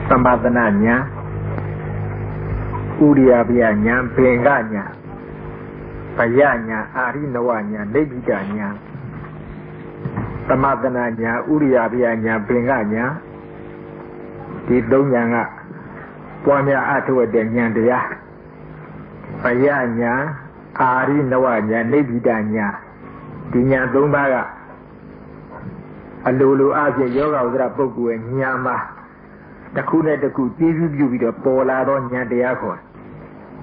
Samadhananya Uriyabhyanya Benganya Payanya Arinawanya Nebidanya Samadhananya Uriyabhyanya Benganya Di Donyanga Puamya Atuwadanya Daya Payanya Arinawanya Nebidanya Dinya Dumbaga Alulu Asya Yoga Udra Pugu Nyama Takune Taku Tivu Video Pola Ronya Deako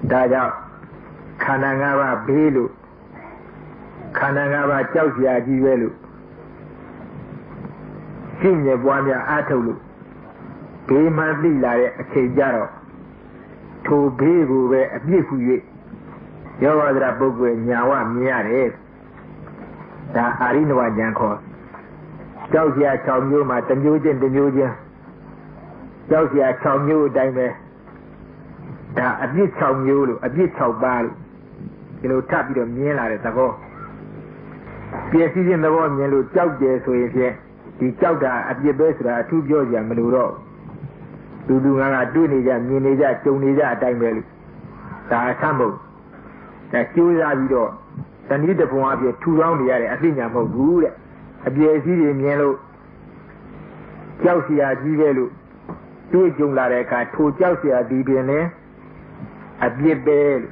Daya Kanangava Belu Kanangava Chausia Jivelu Simye Buamya Atulu Pema Lila Kejaro To Begu Abifu Yoga Pugu Nyawa Miare Da Arinwa Janko Chausia Chaumuma Tanjujin Tanjujin Chausia Chaumyu Dime Da Abit Chaumyu Abit Chaubal Tapi the Miela Tago PSC in the one Yellow Chauja so if the Chauda Abit Besra two Georgia Meluro Dudunga Dunija Minija Tunija Dime Da Sambo Da Chuza Vido The need of one of your 2 round the area, I think I'm a good. A BSC in yellow Chausia Givelu, 2 Jungareka, 2 Chausia Dibene, a bit bell,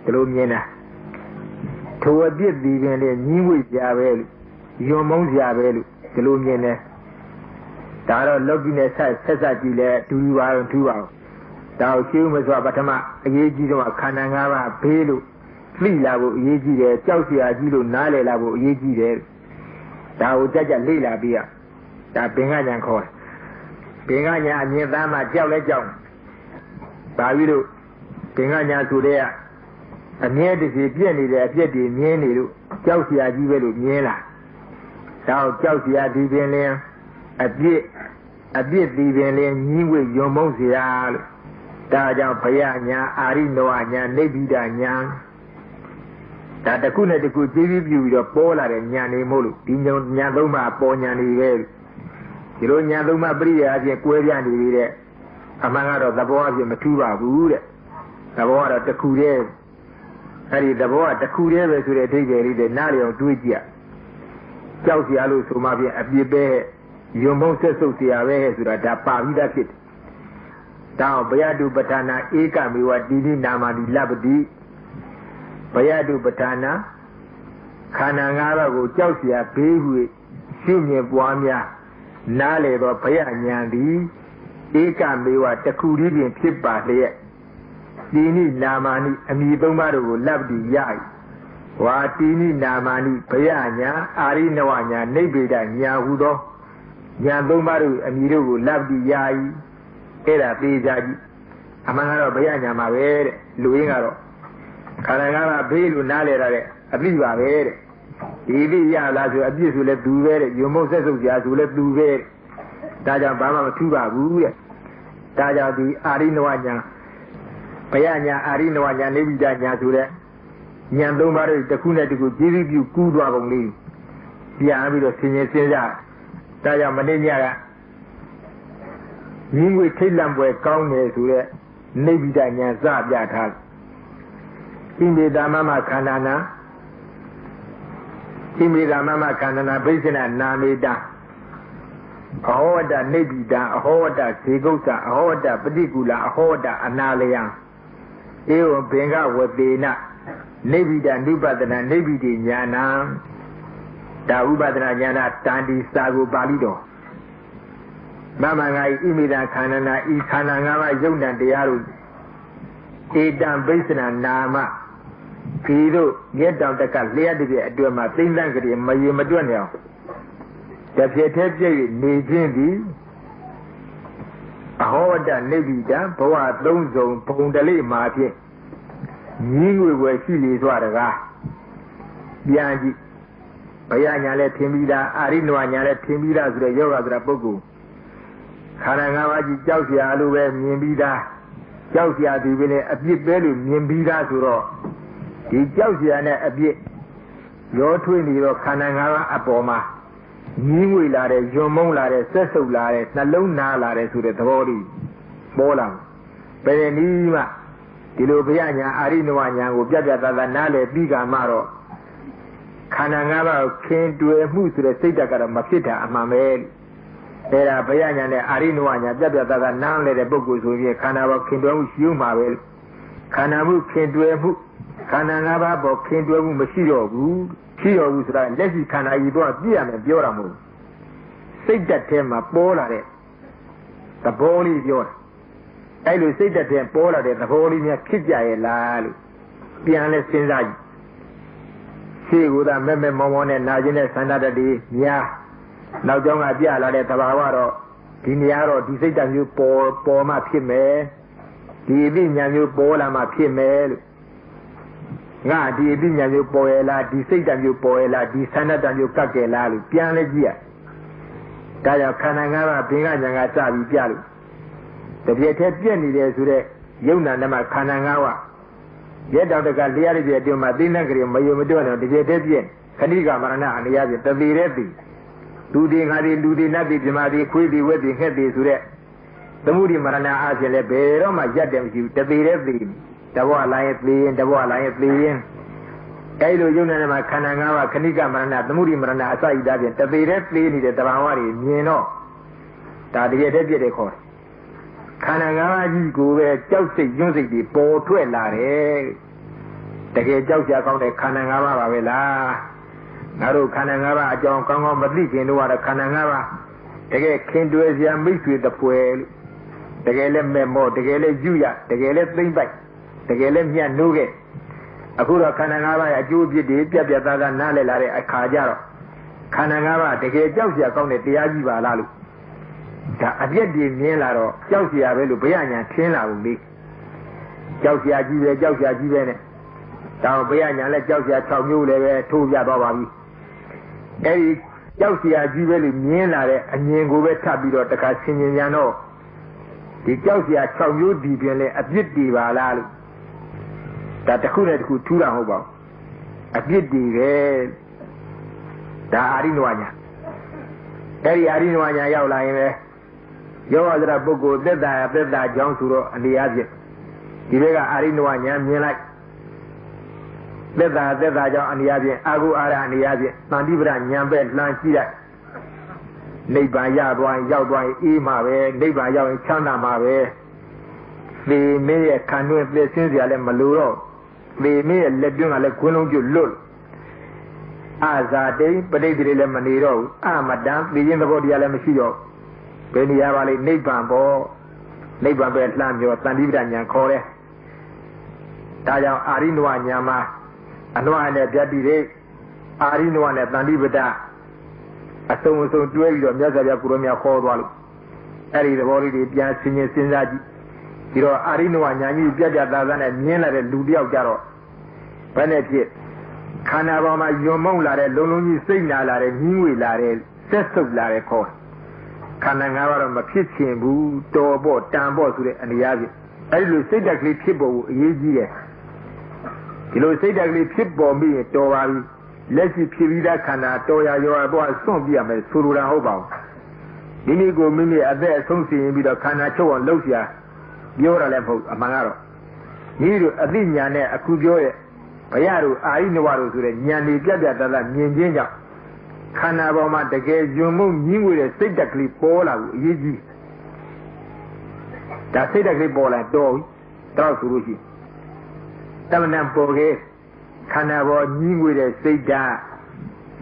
Telomina. To a bit Dibene, New Javel, Yomon Javel, Telomina. Taro Logina says, Cesatile, 2 hours, 2 hours. Thou humors of Batama, a Yejino, Kanangara, Pelu. Free lavo yeji there, Chausia Gilo Nale lavo yeji there. Thou Jaja Lila Bia, that Benganya call. Benganya near Dama Jale Jong. Bavido, Benganya to there. And near the Piani there, Pieti, Mienilu, Chausia Givelu, Miela. Thou Chausia Divene, a bit Divene, Niwe Yomosia, Daja Payanya, Arinoanya, Nebidanya. Da the Kuna de good view your polar and Yanni Molu, Dino Nyadoma, Ponyani Vel. Hiro Nyadoma Bria, the Queriani Vide, among other the boys in Matuba, Wood, the water the Kude, and the boy the Kude to the Tigger, the Nali of Duitia. Chausi Alu Sumavia, a Bibe, your most associate to the Pavida Kit. Down Bayadu Batana, Eka, we were Didi Namadi Labadi. Bayadu Batana Kanangara go Chausia Pehu Senior Buamia Nale or Payanyandi Eka Mewa Takuri and Tipa there. Dini Namani Amibomaru love the Yai. Watini Namani Payanya Arinawanya Nebida Yahudo Yandomaru Amiru love the Yai Era Bejaji Amangaro Bayanya Mavere Luingaro. Kanangara Belu Nale, a Viva Vere. Ibi Yala, a beautiful left do very, you most of the as left do very. Taja Bama Tuba, Taja the Arinawanya, Payanya, Arinawanya, Nebidanya to that. Yandomari, the Kuna to give you good only. The army of Senior Cesar, Taja Manania. You will tell them where Kong is to that. Nebidanya Zabia. Kimida Mama Kanana Brisina Namida Ahoda Nebida, Ahoda Segosa, Ahoda Padicula, Ahoda Analia Eo Benga Wabena Nebida Nubadana Nebidi Yana Daubadana Yana Tandi Sago Balido Mama Imida Kanana Ikananga Yona Diaru Edam Brisina Nama Pido, get down the Kalia to do my thing like it in my Madunia. The Pietete, Nijindi, Ahoda Nevida, Poa Lonzo, Pondale Martin. You were Chili Suaraga. Bianchi Payanya let Timida, Arinoanya let Timida, the Yoga Drapogu. Kanangawaji Chausia Alu, Mimbida, Chausia, the bit belly, Mimbida Suro. The Chausia a bit. Your twin, your Kanangara Apoma. ညီငွေလာတဲ့ယွံမုံလာတဲ့ဆက်ဆုပ်လာတဲ့နှလုံးနာလာတဲ့ဆိုတဲ့သဘောလေးပေါ်လာဘယ်နည်းမှဒီလိုဘုရားညာအာရိနဝညာကိုပြပြသားသားနားလည်ပြီးကမှတော့ခန္ဓာ၅ပါးခင်တွေ့မှုဆိုတဲ့စိတ်ဓာတ်ကတော့မဖြစ်တာအမှန်ပဲအဲဒါဘုရားညာနဲ့အာရိနဝညာပြပြသားသားနားလည်တဲ့ပုဂ္ဂိုလ်ဆိုရင်ခန္ဓာဘောခင်တွေ့မှုရှိမှာပဲခန္ဓာမှုခင်တွေ့မှုခန္ဓာ၅ပါးပေါ်ခင်တွေ့မှုမရှိတော့ဘူးရှိတော်ဘူးဆိုတာလက်ရှိခန္ဓာကြီးတော့ပြည့်ရမယ်ပြောတာမဟုတ်စိတ်ဓာတ်ထဲမှာပေါ်လာတဲ့သဘောလေးပြောတာအဲ့လိုစိတ်ဓာတ်ထဲပေါ်လာတဲ့သဘောလေးများဖြစ်ကြရဲ့လားလို့ပြန်လဲစဉ်းစားကြည့်ရှိကိုသာမဲ့မဲ့မောင်းမောင်းနဲ့နာကျင်တဲ့ဆန္ဒတည်းများနောက်ကြောင်းကပြလာတဲ့သဘာဝတော့ဒီနေရာတော့ဒီစိတ်ဓာတ်မျိုးပေါ်မှဖြစ်မယ်ဒီအသိဉာဏ်မျိုးပေါ်လာမှဖြစ်မယ်လို့ငါဒီအသိဉာဏ်မျိုးပေါ်ရလားဒီစိတ်ဓာတ်မျိုးပေါ်ရလားဒီဆန္ဒတမျိုးကပ်ကြလားလို့ပြန်လဲကြည့်ရဒါကြောင့်ခန္ဓာ၅ပါးဘင်္ဂဉာဏ်ကစပြီးပြလို့တပြည့်တည်းပြည့်နေတယ်ဆိုတဲ့ယုံနာနဲ့မှခန္ဓာ၅ပါးရက်တော်တကလျှရပြည့်အတွင်းမှာသိနှံ့ကြရမယုံမတွန်းတော့တပြည့်တည်းပြည့်ခဏိကမရဏအနေရပြည့်တတိရဲတိလူဒီငါဒီလူဒီနတ်ဒီပြမဒီခွေးဒီဝက်ဒီငှက်ဒီဆိုတဲ့သမုဒိမရဏအားဖြင့်လည်းဘယ်တော့မှရက်တယ်မရှိဘူးတတိရဲတိတဘောလာရဲ့သိရင်တဘောလာရဲ့သိရင်အဲ့လိုယုံနာနဲ့မှခန္ဓာ၅ပါးခဏိကမရဏသမုဒိမရဏအစဣဒဖြင့်တတိရဲသိနေတဲ့တဘာဝတွေမြင်တော့ဒါတကယ်တည်းပြည့်တယ်ခေါ်ခန္ဓာ၅ပါးကြီးကိုပဲကြောက်စိတ်ညွန့်စိတ်တွေပေါ်ထွက်လာတယ်တကယ်ကြောက်ကြကောင်းတဲ့ခန္ဓာ၅ပါးပါပဲလားငါတို့ခန္ဓာ၅ပါးအကြောင်းကောင်းကောင်းမသိခင်တော့ခန္ဓာ၅ပါးတကယ်ခင်တွယ်စရာမိတ်ဆွေတပွဲလို့တကယ်လည်းမဲ့မောတကယ်လည်းယူရတကယ်လည်းသိမ့်ပိုက်တကယ်လည်းမြတ်နိုးခဲ့အခုတော့ခန္ဓာ၅ပါးရဲ့အကျိုးအပြစ်တွေပြတ်ပြတ်သားသားနားလည်လာတဲ့အခါကျတော့ခန္ဓာ၅ပါးတကယ်ကြောက်စရာကောင်းတဲ့တရားကြီးပါလားလို့ဒါအပြည့်တည်မြင်လာတော့ကြောက်เสียပဲလို့ဘုရားညာထင်းလာဘူးလေကြောက်เสียကြီးပဲကြောက်เสียကြီးပဲနဲ့ဒါဘုရားညာလည်းကြောက်เสีย6မျိုးလည်းပဲထိုးပြသွားပါပြီအဲဒီကြောက်เสียကြီးပဲလို့မြင်လာတဲ့အမြင်ကိုပဲထပ်ပြီးတော့တခါဆင်ញင်ပြန်တော့ဒီကြောက်เสีย6မျိုးဒီပြင်လဲအပြစ်တည်ပါလားလို့ဒါတစ်ခုနဲ့တစ်ခုထူးတာဟုတ်ပါဘူးအပြစ်တည်ပဲဒါအာရိနဝညာအဲဒီအာရိနဝညာရောက်လာရင်ပဲယောဂသရပုဂ္ဂိုလ်သက်သာကြောင်းဆိုတော့အနေအချင်းဒီဘက်ကအာရိနဝညာမြင်လိုက်သက်သာကြောင်းအနေအချင်းအာဟုအာရအနေအချင်းသန္တိပရညာပဲလှမ်းကြည့်လိုက်နိဗ္ဗာန်ရောက်သွားရင်အေးမှာပဲနိဗ္ဗာန်ရောက်ရင်ချမ်းသာမှာပဲသေမင်းရဲ့ခံတွင်းပြည့်စင်းစရာလည်းမလိုတော့သေမင်းရဲ့လက်တွင်းကလည်းခွင်းလုံးကျွတ်လွတ်အာဇာတိပဋိသေလည်းမနေတော့ဘူးအမတန်သိရင်သဘောတရားလည်းမရှိတော့ဘယ်နေရာပါလိနိဗ္ဗာန်ပေါ့နိဗ္ဗာန်ပဲလှမ်းပြောသန္တိပဒညာခေါ်တယ်ဒါကြောင့်အာရိနဝညာမှာအနွားနဲ့ဗျတ္တိတွေအာရိနဝနဲ့သန္တိပဒအစုံတွဲပြီးတော့မြတ်စွာဘုရားကိုရောမြတ်ခေါ်သွားလို့အဲ့ဒီသဘောလေးတွေပြန်ဆင်ញင်စဉ်းစားကြည့်ဒီတော့အာရိနဝညာကြီးပြတ်သားသားနဲ့မြင်လာတဲ့လူတယောက်ကြတော့ဘယ်နဲ့ဖြစ်ခန္ဓာပေါ်မှာယွံမုံလာတဲ့လုံးလုံးကြီးစိတ်နာလာတဲ့ညှင်းငွေလာတဲ့ဆက်ဆုပ်လာတဲ့ခေါ်ခန္ဓာ၅ပါးတော့မဖြစ်ချင်ဘူးတော်ပေါ့တန်ပေါ့ဆိုတဲ့အနေအချင်းအဲဒီလိုစိတ်ဓာတ်ကလေးဖြစ်ပေါ်ဖို့အရေးကြီးတယ်ဒီလိုစိတ်ဓာတ်ကလေးဖြစ်ပေါ်ပြီးရင်တော်ပါပြီလက်ရှိဖြစ်ပြီးသားခန္ဓာတော်ရရောတော့စွန့်ပြရမယ်ဆိုလိုတာဟုတ်ပါဘူးမိမိကိုမိမိအသက်အဆုံးစီရင်ပြီးတော့ခန္ဓာချုပ်အောင်လှုပ်ရှားပြောတာလည်းမဟုတ်အမှန်ကတော့ဒီလိုအသိဉာဏ်နဲ့အခုပြောရဲ့ဘုရားတို့အာရိနဝတို့ဆိုတဲ့ဉာဏ်တွေပြတ်သားမြင်ခြင်းကြောင့်ခန္ဓာပေါ်မှာတကယ်ယွံမှုညှင်းငွေတဲ့စိတ်ဓာတ်ကလေးပေါ်လာဘူးအရေးကြီးဒါစိတ်ဓာတ်ကလေးပေါ်လာတော့ပြီတော့ဆိုလို့ရှိတမန်ပေါ်ခဲ့ခန္ဓာပေါ်ညှင်းငွေတဲ့စိတ်ဓာတ်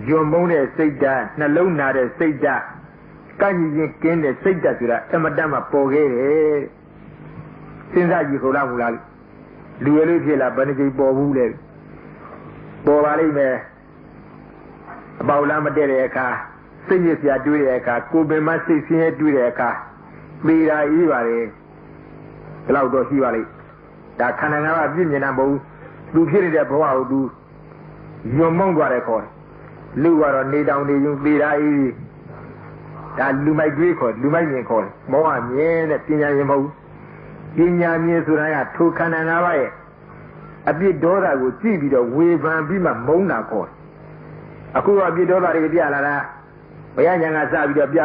ယွံမုန်းတဲ့စိတ်ဓာတ်နှလုံးနာတဲ့စိတ်ဓာတ်ကန့်ကြီးခြင်းကင်းတဲ့စိတ်ဓာတ်ဆိုတာအမတ္တမှာပေါ်ခဲ့တယ်စဉ်းစားကြည့်ခေါ်လာမူလားလူရလေးဖြစ်လာဘယ်နှကြိမ်ပေါ်ဘူးလဲပေါ်ပါလိမ့်မယ်အပေါလားမတည့်တဲ့အခါစိတ်ရစရာတွေးတဲ့အခါကိုယ်ပင်မစိတ်ဆင်းရဲတွေးတဲ့အခါပေတာအေးပါလေဒီလောက်တော့ရှိပါလိမ့်ဒါခန္ဓာ၅ပါးပြည့်မြင်တာမဟုတ်ဘူးသူဖြစ်နေတဲ့ဘဝကိုသူယွံမုံသွားတယ်ခေါ်တယ်လူကတော့နေတောင်နေယူပေတာအေးဒါလူမိုက်တွေးခေါ်လူမိုက်မြင်ခေါ်တယ်မောဟမြင်တဲ့ပညာရင်မဟုတ်ပညာမြင်ဆိုတာကထိုခန္ဓာ၅ပါးရဲ့အပြစ်ဒေါသကိုကြည့်ပြီးတော့ဝေဖန်ပြီးမှမုန်းတာခေါ်တယ်အခုအပြစ်ဒေါသတွေပြလာတာ ဘုရားညာကစပြီးတော့ပြ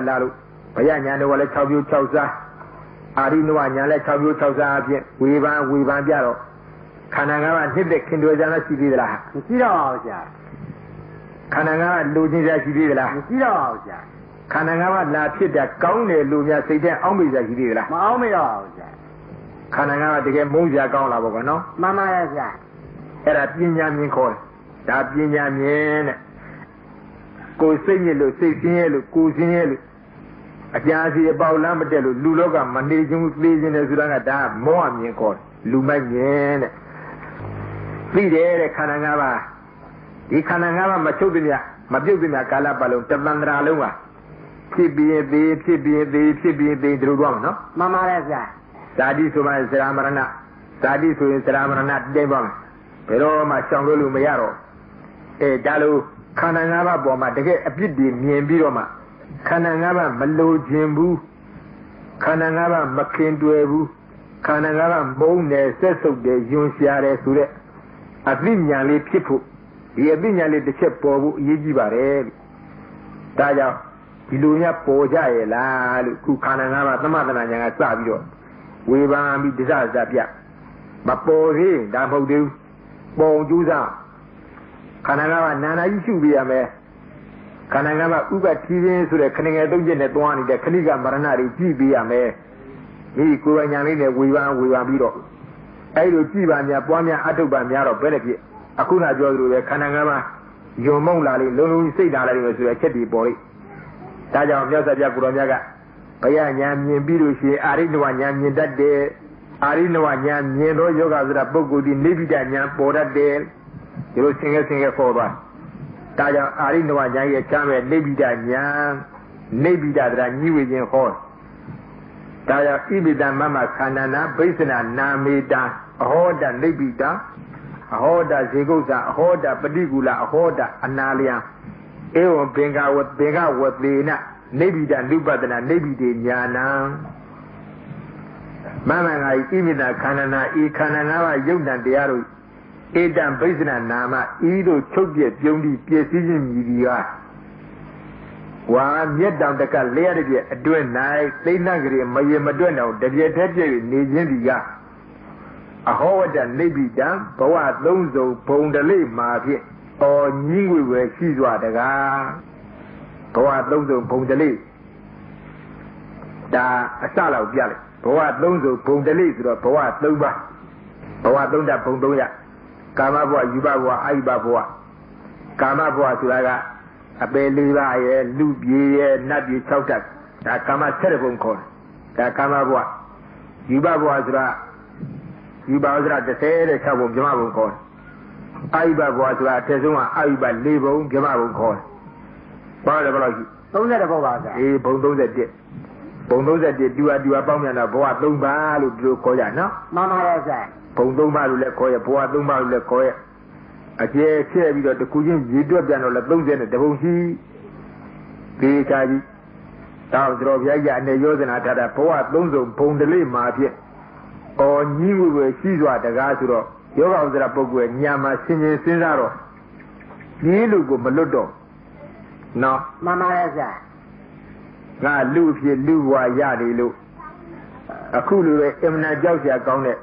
လာလို့ဘုရားညာတော့လည်း6မျိုး6စားအာရိနဝညာလည်း6မျိုး6စားအဖြစ်ဝေဖန်ပြတော့ခန္ဓာ၅ပါးနှစ်သက်ခင်တွေ့ကြလားရှိသေးသလားမရှိတော့ပါဘူးဗျာခန္ဓာ၅ပါးလူချင်းစားရှိသေးသလားမရှိတော့ပါဘူးဗျာခန္ဓာ၅ပါးလာဖြစ်တာကောင်းတယ်လို့များစိတ်ထဲအောင်းမိစားရှိသေးသလားမအောင်းမိတော့ပါဘူးဗျာခန္ဓာ၅ပါးတကယ်မုန်းစရာကောင်းလာပေါ့ကွာနော်မှန်ပါရဲ့ဗျာအဲ့ဒါပညာမြင်ခေါ်တယ်ဒါပညာမြင်တဲ့ကိုယ်စိတ်ညစ်လို့စိတ်ဆင်းရဲလို့ကိုယ်ဆင်းရဲလို့အကြာစီအပေါလမ်းမတက်လို့လူလောကမနေခြင်းသေးခြင်းနဲ့ဆိုတာကဒါမောဟမြင်ခေါ်တယ်လူမိုက်မြင်တဲ့သိတယ်တဲ့ခန္ဓာ၅ပါးဒီခန္ဓာ၅ပါးမချုပ်သမျှမပြုတ်သမျှကာလပတ်လုံးတသန္တရာလုံးဟာဖြစ်ပြီးသေးဖြစ်ပြီးသေးဖြစ်ပြီးသေးတို့တော့မှာနော်မှန်ပါရဲ့ဗျာဇာတိဆိုမှဇရာမရဏဇာတိဆိုရင်ဇရာမရဏတိတ်ပါမယ်ဘယ်တော့မှရှောင်လို့မရတော့ဒါလို့ခန္ဓာ၅ပါးပေါ်မှာတကယ်အပြစ်တွေမြင်ပြီးတော့မှခန္ဓာ၅ပါးမလိုခြင်းဘူးခန္ဓာ၅ပါးမခင်တွယ်ဘူးခန္ဓာ၅ပါးမုန်းတယ်ဆက်ဆုပ်တယ်ယွန်ရှားတယ်ဆိုတဲ့အသိဉာဏ်လေးဖြစ်ဖို့ဒီအသိဉာဏ်လေးတစ်ချက်ပေါ်ဖို့အရေးကြီးပါတယ်ဒါကြောင့်ဒီလိုများပေါ်ကြရဲ့လားလို့ခုခန္ဓာ၅ပါးသမထနာဉာဏ်ကစပြီးတော့ဝေဘာပြီးဒသပြမပေါ်သေးဒါမဟုတ်သေးဘူးပေါ်ကျူးစားခန္ဓာ၅ပါးနာနာကြီးရှုပြရမယ်ခန္ဓာ၅ပါးဥပတိရင်းဆိုတဲ့ခဏငယ်သုံးချက်နဲ့တွားနေတဲ့ခဏိကမရဏတွေကြည့်ပြရမယ်ဒီကိုယ်ဉာဏ်လေးနဲ့ဝေဘာပြီးတော့အဲ့လိုကြည့်ပါများပွားများအထုပ်ပါများတော့ဘယ်နဲ့ဖြစ်အခုနပြောသလိုပဲခန္ဓာ၅ပါးယုံမုံလာလိမ့်လုံးလုံးစိတ်လာလိမ့်မယ်ဆိုတဲ့အချက်တွေပေါ်လိမ့်ဒါကြောင့်မြတ်စွာဘုရားကိုတော်မြတ်ကဘုရားဉာဏ်မြင်ပြီးလို့ရှိရင်အာရိနဝဉာဏ်မြင်တတ်တယ်အာရိနဝဉာဏ်မြင်တော့ယောဂဆိုတာပုဂ္ဂိုလ်ဒီနိဗ္ဗိဒဉာဏ်ပေါ်တတ်တယ်ဒီလိုဆင်ရဲခေါ်သွားဒါကြောင့်အာရိနဝဉာဏ်ရဲ့ချမ်းမဲ့နိဗ္ဗိဒဉာဏ်နိဗ္ဗိဒတရားညီဝေခြင်းဟောဒါကြောင့်ဣမိတမမခန္ဓာနာဘိသနာနာမေတာအဟောတနိဗ္ဗိဒအဟောတဇေကုသအဟောတပฏิကူလအဟောတအနာလယံဧဝံဘင်္ဂဝသေနနိဗ္ဗိဒနုပဒနာနိဗ္ဗိတေညာဏံမမငါဤဣမိတခန္ဓာနာဤခန္ဓာ၅ပါးယုတ်တံတရားတို့ဧတံဘိသနာနာမဤတို့ချုပ်ပြပြုံးပြီးပြည့်စည်ခြင်းမြည်ဒီကဝါမြတ်တောင်တကလျက်တပြည့်အတွင်း၌သိဏ္ဍကရေမရေမတွက်တော့တပြည့်တည်းပြည့်နေခြင်းဒီကအဟောဝတ္တနိဗ္ဗိတံဘဝသုံးစုံဘုံတလိမှာဖြင့်အော်ညီးငွေပဲရှိစွာတကားဘဝသုံးစုံဘုံတလိဒါအစလောက်ပြလိုက်ဘဝသုံးစုံဘုံတလိဆိုတော့ဘဝ၃ပါးဘဝသုံးဓာတ်ဘုံ၃ရကာမဘဝယူဘဘဝအာယုဘဘဝကာမဘဝဆိုတာကအပေ၄ပါးရဲ့လူပြေရဲ့နတ်ပြေ၆ဓာတ်ဒါကာမ၁၇ဘုံခေါ်တယ်ဒါကာမဘဝယူဘဘဝဆိုတာယူဘဝဆိုတာ36ဘုံဗြဟ္မဘုံခေါ်တယ်အာယုဘဘဝဆိုတာအထက်ဆုံးကအာယုဘ၄ဘုံဗြဟ္မဘုံခေါ်တယ်ဘာလဲဘယ်လောက်ရှိ30ဘုံပါဗျာအေးဘုံ31ဘုံ31တူအပေါင်းမြန်တော့ဘဝ3ပါးလို့ဒီလိုခေါ်ကြနော်မှန်ပါရဲ့ဗျာဘုံ3ပါးလို့လည်းခေါ်ရဘဝ3ပါးလို့လည်းခေါ်ရအကျယ်ချဲ့ပြီးတော့တကူချင်းရေတွက်ပြန်တော့လည်း30နဲ့တဘုံရှိဒီချာကြီးတောက်တော်ဘုရားကြီးအနေယောဇနာထားတာဘဝ3စုံဘုံတလေးမှာဖြစ်အော်ညီးဝေရှိစွာတကားဆိုတော့ယောဂဥစ္စရာပုဂ္ဂိုလ်ညာမှာဆင်ခြင်စဉ်းစားတော့ဒီလူကိုမလွတ်တော့နော်မှန်ပါရဲ့ဗျာငါလူဖြစ်လူဘဝရတယ်လို့အခုလိုပဲအမှန်ကြောက်စရာကောင်းတဲ့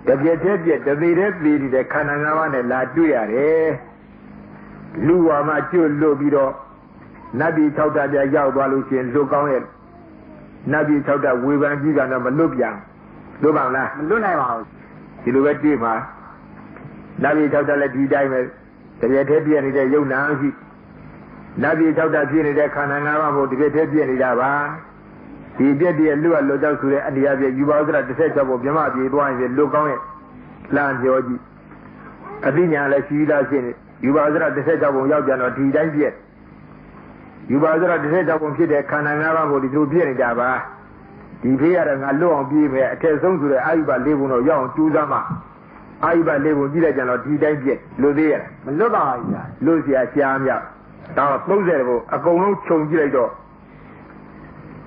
တပြည့်တည်းပြည့်တသေးတည်းပြည်တဲ့ခန္ဓာ၅ပါးနဲ့လာတွေ့ရတယ်လူဘဝမှာကျွတ်လွတ်ပြီးတော့နတ်ပြည်၆ဓာတ်ပြရောက်သွားလို့ရှိရင်လွတ်ကောင်းရဲ့နတ်ပြည်၆ဓာတ်ဝေဖန်ကြည့်တာတော့မလွတ်ပြန်လွတ်ပါလားမလွတ်နိုင်ပါဘူးဒီလိုပဲတွေ့မှာနတ်ပြည်၆ဓာတ်လည်းဒီတိုင်းပဲတပြည့်တည်းပြည့်နေတဲ့ယုံနာရှိနတ်ပြည်၆ဓာတ်ပြည့်နေတဲ့ခန္ဓာ၅ပါးကိုတပြည့်တည်းပြည့်နေတာပါဒီပြည့်တည်းလွတ်လွတ်ကြောက်ဆိုတဲ့အနိယပြည့်ယူပါဥဒရ16ဘုံမြမပြေသွားရင်လွတ်ကောင်းရဲ့လမ်းပြောကြည့်အသိဉာဏ်လည်းရှိသားရှင်းယူပါဥဒရ16ဘုံရောက်ကြတော့ဒီတိုင်းပြည့်ယူပါဥဒရ16ဘုံဖြစ်တဲ့ခန္ဓာ၅ပါးကိုဒီလိုပြည့်နေကြပါဒီဖေးရတော့ငါလွတ်အောင်ပြေးမယ်အထက်ဆုံးဆိုတဲ့အာယုဘ၄ဘုံတော့ရောက်အောင်ကြိုးစားမှအာယုဘ၄ဘုံကြည့်လိုက်ကြတော့ဒီတိုင်းပြည့်လွတ်သေးရမလွတ်ပါဘူးဗျာလွတ်เสียရှားမြောက်တော့30ဘုံအကုန်လုံးခြုံကြည့်လိုက်တော့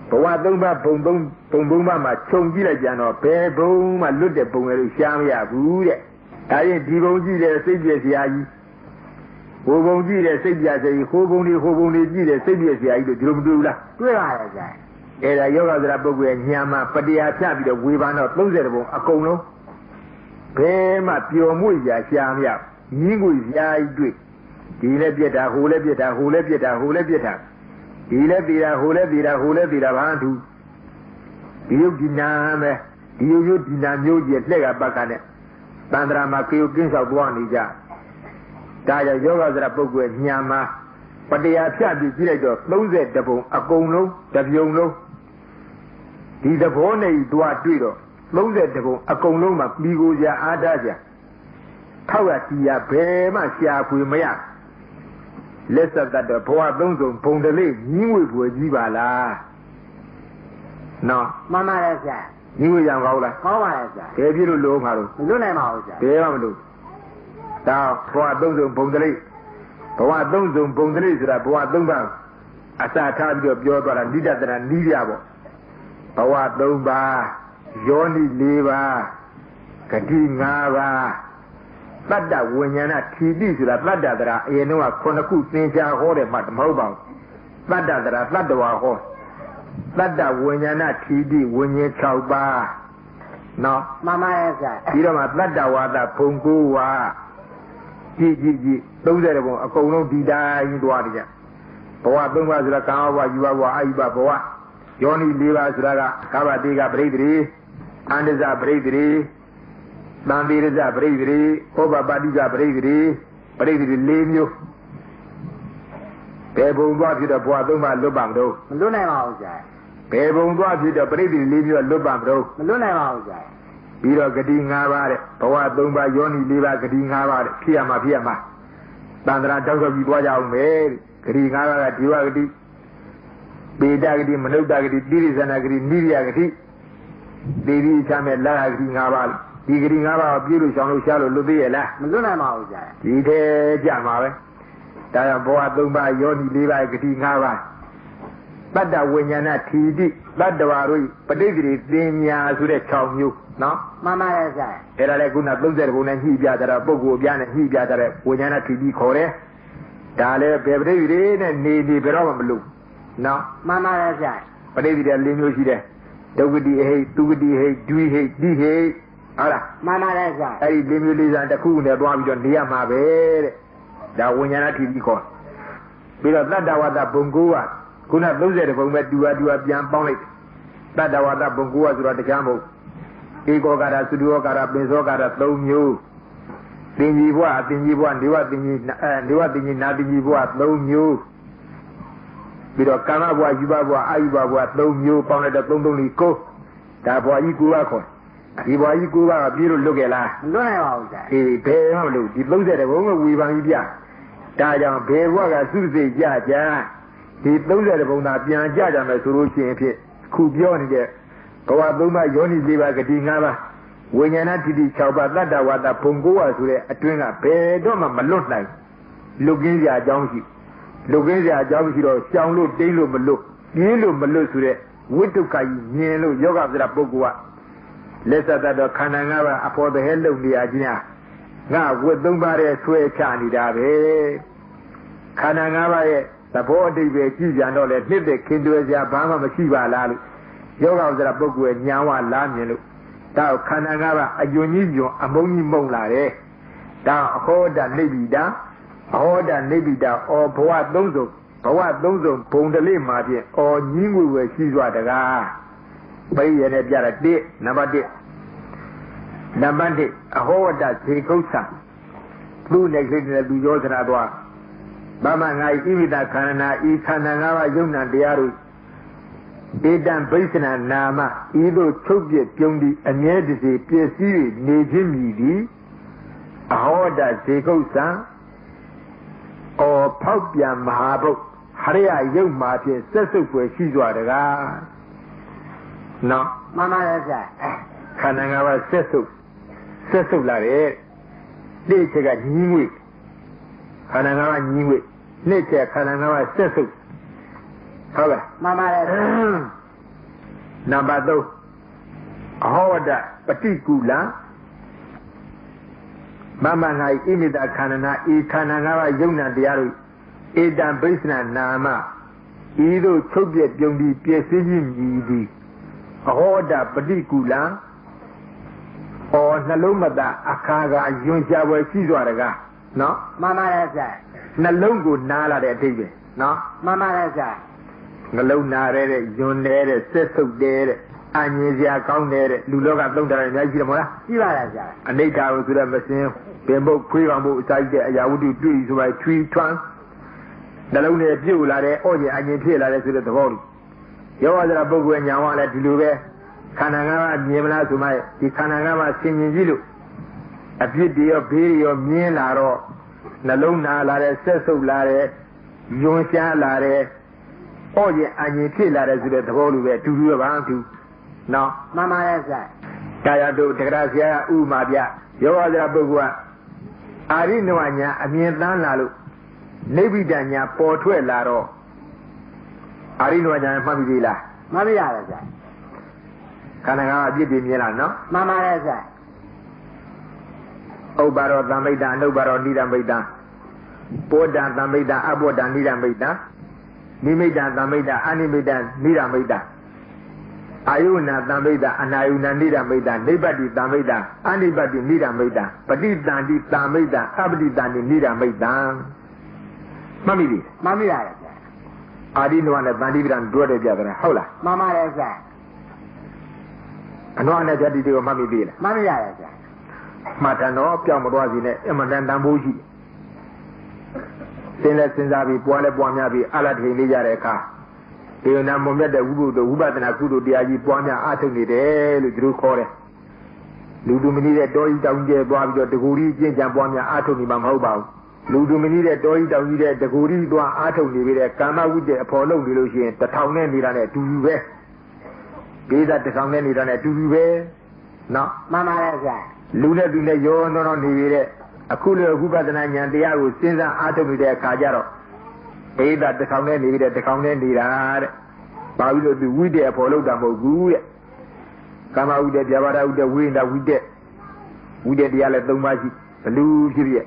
ဘဝ၃ပါးဘုံပါးမှာခြုံကြည့်လိုက်ကြတော့ဘယ်ဘုံမှလွတ်တဲ့ဘုံလေလို့ရှားမရဘူးတဲ့ဒါရင်ဒီဘုံကြည့်တဲ့စိတ်ပြည့်စရာကြီး ဟိုဘုံကြည့်တဲ့စိတ်ပြစေဟိုဘုံတွေကြည့်တဲ့စိတ်ပြစရာကြီးတို့ဒီလိုမတွေ့ဘူးလား တွေ့ပါတယ်ဗျာ အဲ့ဒါယောဂသရပုဂ္ဂိုလ်ရဲ့ညာမှာပတရားဖြတ်ပြီးတော့ဝေဘာတော့30ဘုံအကုန်လုံးဘယ်မှပျော်မွေ့ရာရှားမရညင်းကိုရာကြီးတွေ့ဒီလည်းပြက်တာဟိုလည်းပြက်တာဟိုလည်းပြက်တာဟိုလည်းပြက်တာဒီလည်းသေးတာဟိုလည်းသေးတာဟိုလည်းသေးတာဘာမှသူဒီယုတ်ဒီနာမယ်ဒီယုတ်ယုတ်ဒီနာမျိုးကြီးလှက်ကပတ်ကနဲ့တန္တရာမှာကေယုကင်းလျှောက်သွားနေကြဒါကြောင့်ယောဂသရပုဂ္ဂိုလ်ညာမှာပတရားဖြတ်ပြီးကြည့်လိုက်တော့30ဘုံအကုန်လုံးတစ်ပြုံလုံးဒီသဘောနဲ့တွားတွေ့တော့30ဘုံအကုန်လုံးမှာပြီးကိုကြအားထားကြထောက်ရတီးရဘယ်မှရှာဖွေမရလက်ဆက်တတ်တော့ဘဝသုံးစုံဘုံတလေးညီးဝေဖွယ်ကြီးပါလားနော် မှန်ပါတယ်ဗျာ ညီးဝေရံကောင်းလား ကောင်းပါတယ်ဗျာ ဘယ်ပြည့်လို့လုံးမှာတော့ မလွတ်နိုင်ပါဘူးဗျာ ဘယ်မှမလို့ဒါဘဝသုံးစုံဘုံတလေးဘဝသုံးစုံဘုံတလေးဆိုတာဘဝသုံးပါးအစာထားပြီးတော့ပြောသွားတာနိဒတနာနီးရပေါ့ဘဝသုံးပါးယောနိ4ပါးဂတိ5ပါးတတ္တဝိညာဏထီတိဆိုတာတတ္တတရာအရင်တော့9ခုသင်္ချာဟောတယ်မှမဟုတ်ပါဘူးတတ္တတရာတတ္တဝါဟောတတ္တဝိညာဏထီတိဝိညာဉ်6ပါးနော် မှန်ပါတယ်ဗျာ ပြီးတော့မှတတ္တဝါဒဘုံ9ပါးကြည့်30ဘုံအကုန်လုံးဒီတိုင်းသွားနေကြဘဝ3ပါးဆိုတာကာမဘဝယူဘဘဝအာယုဘဘဝယောနိ4ပါးဆိုတာကကာဘတေကပရိသေရီအန္တဇပရိသေရီတန်တိရဇပရိသေရီဩဘပါတိကပရိသေရီပရိသေရီ4မျိုးဘယ်ဘုံသွားဖြစ်တော့ဘဝ3ပါးလွတ်ပါမလို့ မလွတ်နိုင်ပါဘူးဗျာ ဘယ်ဘုံသွားဖြစ်တော့ပရိသေရီ4မျိုးလွတ်ပါမလို့ မလွတ်နိုင်ပါဘူးဗျာ ပြီးတော့ဂတိ5ပါးတဲ့ဘဝ3ပါးယောနိ4ပါးဂတိ5ပါးတဲ့ဖြစ်ရမှာတန္တရာတောက်တော့ပြီးသွားကြအောင်မယ်ဂတိ5ပါးကဒီဝဂတိပေတဂတိမနုဿဂတိတိရိဇဏဂတိနိရိယဂတိဒေဝီချမဲ့လာဂတိ5ပါးဒီဂတိ5ပါးကိုပြည့်လို့ရှောင်လို့ရှားလို့လွတ်သေးရဲ့လား မလွတ်နိုင်ပါဘူးဗျာ ဒီထဲကြမှာပဲဒါကြောင့်ဘဝ3ပါးယောနိ4ပါးဂတိ5ပါးတတ္တဝိညာဏထီတိတတ္တဝါတို့ပဋိသန္ဓေသင်ညာဆိုတဲ့6မျိုးနော် မှန်ပါတယ်ဗျာ အဲ့ဒါလည်းခုန30ဘုံနဲ့ညှိပြကြတာပုဂ္ဂိုလ်ပြနဲ့ညှိပြကြတဲ့ဝိညာဏထီတိခေါ်တယ်ဒါလည်းဘယ်ပဋိသန္ဓေနဲ့နေဘယ်တော့မှမလို့နော် မှန်ပါတယ်ဗျာ ပဋိသန္ဓေ၄မျိုးရှိတယ်ဒုက္ခတိဟိတ်သူကတိဟိတ်ဒွိဟိတ်တိဟိတ်ဟုတ်လား မှန်ပါတယ်ဗျာ အဲ့ဒီ၄မျိုး၄စားတစ်ခုနဲ့သွားပြီးတော့နေရမှာပဲတဲ့ဒါဝိညာဏထီတိခေါ်ပြီးတော့တတ္တဝါဒဘုံ9ပါးခုန30ဘုံပဲတူပြန်ပေါင်းလိုက်တတ္တဝါဒဘုံ9ပါးဆိုတော့တရားမဟုတ်ဧကောကာရသုဒ္ဓောကာရပင်စောကာရ3မျိုးသင်္ကြီးဘဝအသင်္ကြီးဘဝနေဝသင်္ကြီးနေဝသင်္ကြီးနာသင်္ကြီးဘဝ3မျိုးပြီးတော့ကာမဘဝယူဘဘဝအာယုဘဘဝ3မျိုးပေါင်းလိုက်တော့3 3 4 9ဒါဘဝကြီး9ပါးခေါ်ဒီဘဝကြီး9ပါးကပြေလို့လွတ်ခဲ့လား မလွတ်နိုင်ပါဘူးဗျာ အေးဘယ်မှမလို့ဒီ30ဘုံကဝေဖန်ကြီးပြဒါကြောင့်ဘယ်ဘဝကစုစိတ်ကြကြဒီ30ဘုံသာပြန်ကြကြမယ်ဆိုလို့ရှိရင်ဖြစ်ခုပြောနေတဲ့ဘဝ3ပါးယောနိ4ပါးဂတိ5ပါးဝိညာဏတိတိ6ပါးတတ္တဝါဒဘုံ9ပါးဆိုတဲ့အတွင်းကဘယ်တော့မှမလွတ်နိုင်လွတ်ကင်းစရာအကြောင်းရှိလွတ်ကင်းစရာအကြောင်းရှိတော့ရှောင်လို့တိမ့်လို့မလွတ်ပြင်းလို့မလွတ်ဆိုတဲ့ဝိတ္တုခကြီးမြင်လို့ယောဂဗဒပုဂ္ဂိုလ်ကလက်ဆက်တတ်ခန္ဓာ5ပါးအဖို့တဟဲလုံနေရခြင်းငါဝိ3ပါးရဲ့ဆွဲချနေတာပဲခန္ဓာ5ပါးရဲ့သဘောအတိတ်ပဲကြည့်ကြတော့လေနှစ်သက်ခင်တွယ်စရာဘာမှမရှိပါလားလို့ယောဂဝဇ္ဇပုဂ္ဂိုလ်ရဲ့ညာဝလားမြင်လို့ဒါခန္ဓာ၅ပါးအယွန်ကြီးယွန်အမုန်းကြီးမုံလာတယ်ဒါအဟောဒနိဗ္ဗိဒာအဟောဒနိဗ္ဗိဒာဩဘဝ30ဘဝ30ဘုံတလေးမှာဖြင့်ဩညီးငွေဝယ်ရှိစွာတကားပိရနဲ့ပြတာ1နံပါတ်1နံပါတ်1အဟောဒဇေကုဋ္ဌာသူ့နဲ့ကိစ္စနဲ့သူရောစရာသွားဘာမှငါဣဝိတခန္ဓာဤခန္ဓာ၅ပါးယုံနာတရားတို့ဧတံဘိသနာနာမဤသို့ချုပ်ပြပြုံးသည့်အမြဲတစေပျက်စီးနေခြင်းမြည်သည်အဟောဒဇေကုဋ္ဌံဩဖောက်ပြန်မဟာဘုတ်ဟရိယယုတ်မှာဖြင့်ဆက်စုပ်ွယ်ရှိစွာတကားနော် မှန်ပါတယ်ဗျာ ခန္ဓာ၅ပါးဆက်စုပ်လာတယ်ဒီချက်ကညီးငွေခန္ဓာ၅ပါးညီးငွေနှစ်ချက်ခန္ဓာ၅ပါးဆက်စုပ်ဟုတ်ကဲ့ မှန်ပါတယ် နံပါတ်3အဟောဒပฏิကူလ Mama ngai imita kanana I kananga yuna diaru Edan Brisna nama Ido Soviet Yondi Piesiji Midi Ahoda Padikula or Nalomada Akaga Yunjawa Chizwaraga no Mama Raza Nalongo Nala de Tibe no Mama Raza Nalona Yunere Seso Dere Anyesia Counter Luloga Dondara Najimora Raza Anita was the machine Bembo Priambo Side Yahudi trees by 3 trunks Nalone Pulare Oye Anyela to the body Yoda Bogu and Yawala Dilube Kananga Niemla to my the Kananga singing Zilu a beauty of Piri of Mielaro Nalona Lare Seso Lare Yonsha Lare Oye Anyela to the body to do around to no Mama Raza Kaya do Tegracia Umabia Yoda Bogua Arinoanya Amielan Lalu Nebidanya Portue Laro Arinoanya Mamila Mama Raza Kananga did Milano Mama Raza Obaro Dameda, Nobaro Nida Meda Boda Dameda, Aboda Nida Meda Nimeda Dameda, Animeda, Nida Meda Ayuna Dameda, and Ayuna Nida Meda, Nobody Dameda, anybody Nida Meda, but this Dandi Dameda, Abdi Dandi Nida Meda Mammy, Mama Raza I didn't want to bandit and draw the other. Hola, Mama Raza and one that did your mammy bill. Mama Raza Matano, Piamorazine, Emandan Buji. Since I be Puana Buanabi, Alad Hinijareka. You know, Momet the Ubu, the Ubat and Akudu, the Aji Buana, Atoni, the Drew Core. Ludumini, the Doi down there, Bob, the Guri, Jambonia, Atoni, Mamhoba. Ludumini, the Doi down there, the Guri, Atoni, with a Kama with the Apollo Delusion, the town and Mirane, to you where. These are the town and Mirane, to you where. No, Mama Raza Luna Duna, you no, no, a cooler who got an onion, the hour since I Atomi, the Kajaro. Either the town and Mirane, the town and Mirane, but we will be with the Apollo Damogu. Come out with the Javara with the wind with the Yaladomaji, the Lugia.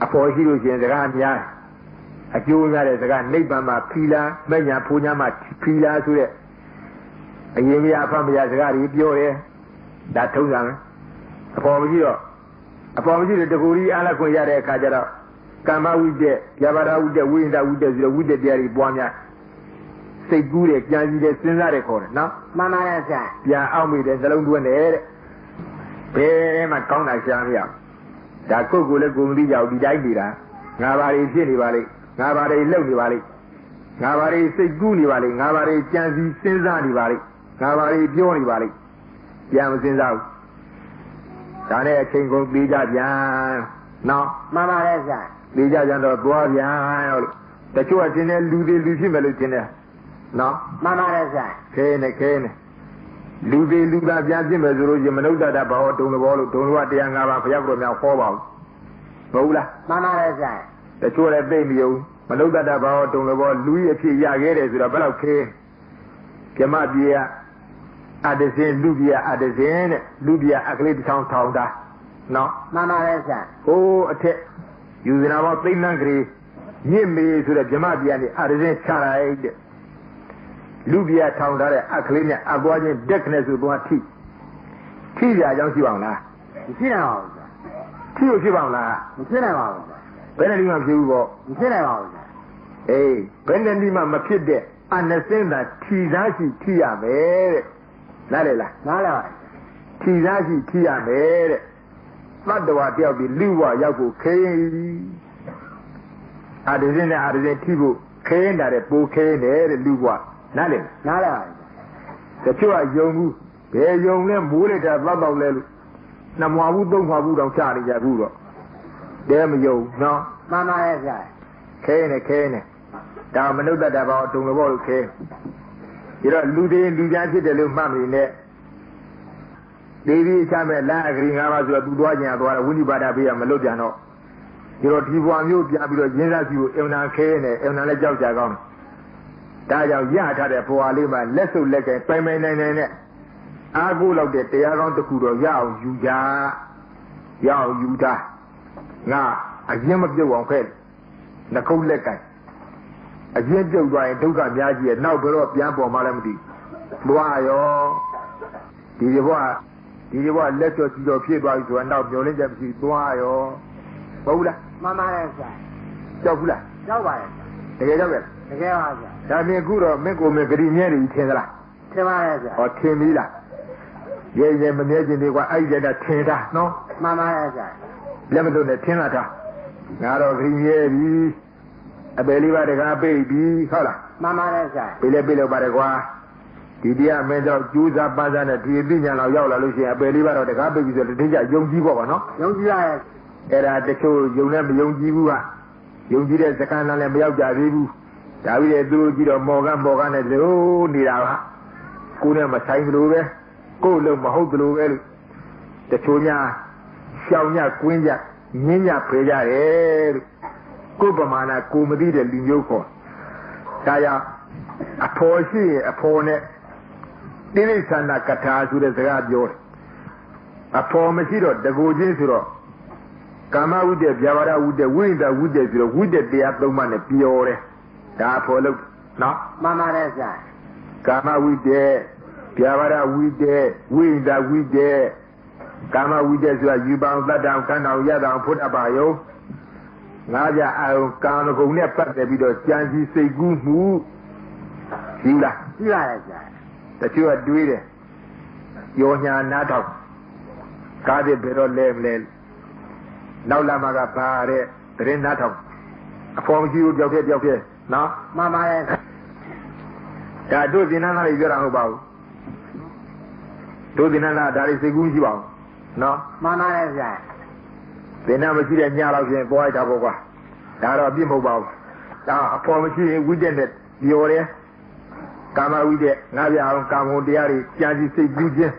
A poor hero in the Ramya. A junior as a gun, Nebama, Pila, Maya Punama, Pila to it. A Yemia family as a guy, Pure, that told them. A poor hero. A poor hero, the Guri Alakoya Kajara. Come out with the Javara with the wind with the Dairy Buana. Say good, Janji, the Sinare, no? Mama Raza Ya Ami, the long one there. Pay my contact, Shamia. That could go to be out the idea. Navari Jenny Valley, Navari Lonely Valley, Navari Seguni Valley, Navari Janzi Sinzani Valley, Navari Pioni Valley. Yam Sinzao. Tane came from Bija. No, Mama Raza Bija and the Boya. The two are in a Lucy. No, Mama Raza Kane. Luby Luba Jansim, Manoda about to the wall to what the young Avafiabro now forward. Bola, Mama Raza the two have baby you, Manoda about to the wall, Louis Yageres with a bell K. Kemadia at the same Lubia at the same Lubia Aclid Town Townda. No, Mama Raza oh, using our plain hungry, near me to the Jamadia at the same child. Lubia town that a clean avoiding deckness with one teeth. Tea, I don't see on that. You see now Tea, you see on that. You see now Benedict of you go. You see now Hey, Benedict Makid, understand that Tizashi Tia Mere. Nala. Nala Tizashi Tia Mere. Not the what they'll be Lua Yaku K. Adizina Tibu, K that a bouquet there, Lua. Nala. The two are young, they're young and bullet at Lava Lelu. Namawu don't Charlie Yagudo. Damn you, no? Mama Raza Kane. Down Manuda about to the wall, K. You know, Ludianti, the little mammy in there. Baby, time at Lagring, I was a Duduan, or a Winnie Badabia Melodiano. You know, you Piablo, you, Emna Kane, Emna Jagan. Daya Yata, poor Lima, less so like a payment. I go like that, they are on the Kudo, Yao, Yuda. ngà ở riêng một điều hoàng phèn là không lệ cảnh ở riêng điều đoài đâu cả nhà gì nào bữa đó biang bỏ mà làm gì bữa yo đi bữa lệ cho chỉ cho phía đoài rồi nào nhiều lên chậm gì bữa yo bao la mama đấy sao cháu bula cháu vậy thế cháu vậy thế cái gì ta mình cũ rồi mình cũng mình cái gì nhớ đi thế là thế mà đấy sao thế mi là ye mình nhớ gì đi qua ai giờ đã thế ra nó mama đấy sao làm được này thế là ta ngã rồi cái nhớ đi à bây giờ cái baby sao là mama đấy sao bây giờ bà qua thì đi à mình cho chú ra ba ra này thì đi nhà nào giàu là lúc xưa bây giờ cái baby rồi thì giờ dùng gì bỏ nó dùng gì vậy era de cho dùng này mình dùng gì bu à dùng gì để second này mình giàu giá gì bu đã bây giờ tôi chỉ đó mua cái này rồi đi ra cô này mà sai rồi bé cô lượng mà hốt rồi bé để cho nhà sau nhà quyến nhà nhìn nhà phải ra đấy cô bà mà na cô mới đi để đi nhiều khó cái ya apoi này đi đi sang là cắt ra rồi để ra điều apoi mới chỉ rồi để cô chính rồi Kama ude biawara ude winda ude zero ude de abdomane biore da polo no mama đấy sao Kama ude biawara ude winda ude Kama ude zero yubang ladang kanao yadang put abayo nga ja ao kan ko ne pat de bi do chan ji sei gu mu ji la ji la đấy sao ta chu a dwi de yo nya na taw ka de be ro leနောက်လာမှာကပါတဲ့သတင်းနားထောင်အဖော်ကြီးကိုကြောက်ခဲ့နော်မမရဲ့ဒါတို့ဒီနားလေးပြောတာဟုတ်ပါဘူးတို့ဒီနားဒါလေးစိတ်ကူးရှိပါဘူးနော်မမရဲ့ဗျာဒီနားမရှိတဲ့ညလောက်ပြင်ပေါ်လိုက်တာပေါ့ကွာဒါတော့အပြစ်မဟုတ်ပါဘူးဒါအဖော်မရှိရင်ဝိတက်နဲ့ပြောတယ်ကာမဝိတက်ငါပြအောင်ကာမုံတရားတွေကြာစီစိတ်ကူးခြင်း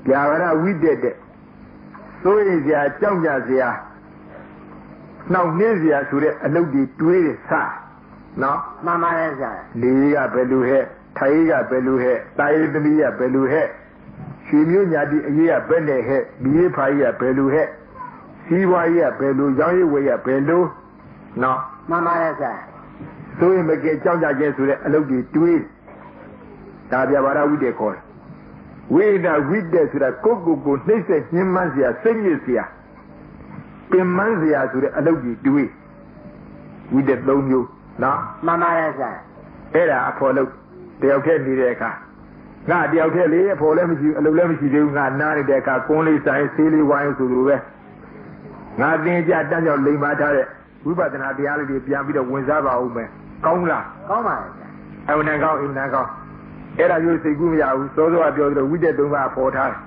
ပြာဝရဝိတက်တဲ့ဆိုရင်စရာကြောက်ကြစရာနှောင့်နှင်းစရာဆိုတဲ့အလုပ်တွေတွေးတယ်စနော်မမရဲ့ဗျာနေကဘယ်လိုဟဲ့ထိုင်ကဘယ်လိုဟဲ့တာရီသမီးကဘယ်လိုဟဲ့ရွှေမျိုးညာတိအရေးကဘယ်နဲ့ဟဲ့မိရေးဖာကြီးကဘယ်လိုဟဲ့စီးပွားကြီးကဘယ်လိုရောင်းရေးဝယ်ကဘယ်လိုနော်မမရဲ့ဗျာဆိုရင်မကဲကြောက်ကြခြင်းဆိုတဲ့အလုပ်တွေတွေးဒါပြဘာရဝိတ္တေခေါ်ဝိဒဝိတ္တဆိုတာကိုနှိမ့်ဆက်ညှင်းမှန်းစရာစိတ်ညစ်စရာပင်မန်းစရာဆိုတဲ့အလုပ်ကြီးတွေးဝိတ္တ၃မျိုးနော်မမရဲ့ဗျာအဲ့ဒါအဖော်လို့တယောက်တည်းနေတဲ့အခါငါတယောက်တည်းလေအဖော်လည်းမရှိအလုပ်လည်းမရှိသေးဘူးငါနားနေတဲ့အခါကွန်းလေးဆိုင်ဆေးလေးဝိုင်းဆိုလိုပဲငါသင်ကြတန်းကြောင့်လိမ်မာထားတဲ့ဝိပဿနာတရားလေးတွေပြန်ပြီးတော့ဝင်စားပါဦးမယ်ကောင်းလားကောင်းပါရဲ့ဗျာအမှန်ကောင်းအဲ့ဒါမျိုးစိတ်ကူးမရဘူးစောစောကပြောသလိုဝိတက်၃ပါးဖော်ထားတယ်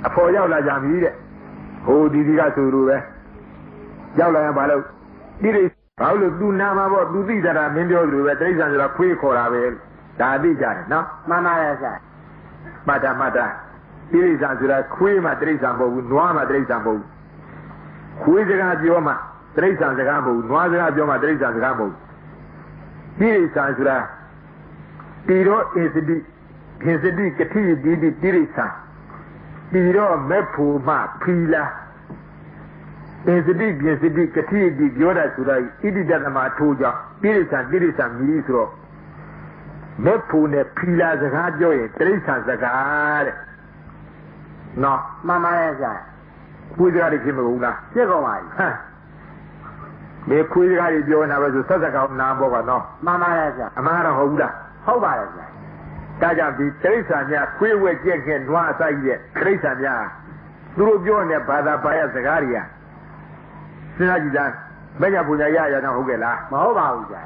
အဖော်ရောက်လာကြပြီတဲ့ဟိုဒီကဆိုလိုပဲရောက်လာရင်ဘာလို့ဒီလိုဘာလို့သူနာမှာပေါ့သူသိကြတာမင်းပြောသလိုပဲတိရစ္ဆာန်ဆိုတာခွေးခေါ်တာပဲဒါသိကြတယ်နော်မှန်ပါရဲ့ဗျာမှတ်တာတိရစ္ဆာန်ဆိုတာခွေးမှတိရစ္ဆာန်မဟုတ်ဘူးနွားမှတိရစ္ဆာန်မဟုတ်ဘူးခွေးစကားပြောမှတိရစ္ဆာန်စကားမဟုတ်ဘူးနွားစကားပြောမှတိရစ္ဆာန်စကားမဟုတ်ဘူးတိရစ္ဆာန်ဆိုတာတီရောအစ္စတိဖြင့်စတိကတိဒီတိရိစ္ဆာတီရောမေဖို့မှဖီလာအစ္စတိဖြင့်စတိကတိဒီပြောတာဆိုတာဣတိတသမထိုးကြောင့်တိရိစ္ဆာမြည်ဆိုတော့မေဖို့နဲ့ဖီလာစကားပြောရင်တိရိစ္ဆာစကားတဲ့နော်မှန်ပါရဲ့ဗျာခွေးစကားတွေဖြစ်မဟုတ်လားဖြစ်ကုန်ပါပြီဟမ်မေခွေးစကားတွေပြောနေတာပဲဆိုဆက်စကားနားပေါ့ကနော်မှန်ပါရဲ့ဗျာအမှန်တော့ဟုတ်ဘူးလားဟုတ်ပါရဲ့ဗျာဒါကြောင့်ဒီတိရစ္ဆာန်များခွေးဝဲကြက်ခဲ့နွားအစာကြီးတဲ့တိရစ္ဆာန်များသူတို့ပြောနေတဲ့ဘာသာပါရစကားတွေကစဉ်းစားကြည့်သားမညာပူညာရတော့ဟုတ်ကဲ့လားမဟုတ်ပါဘူးဗျာ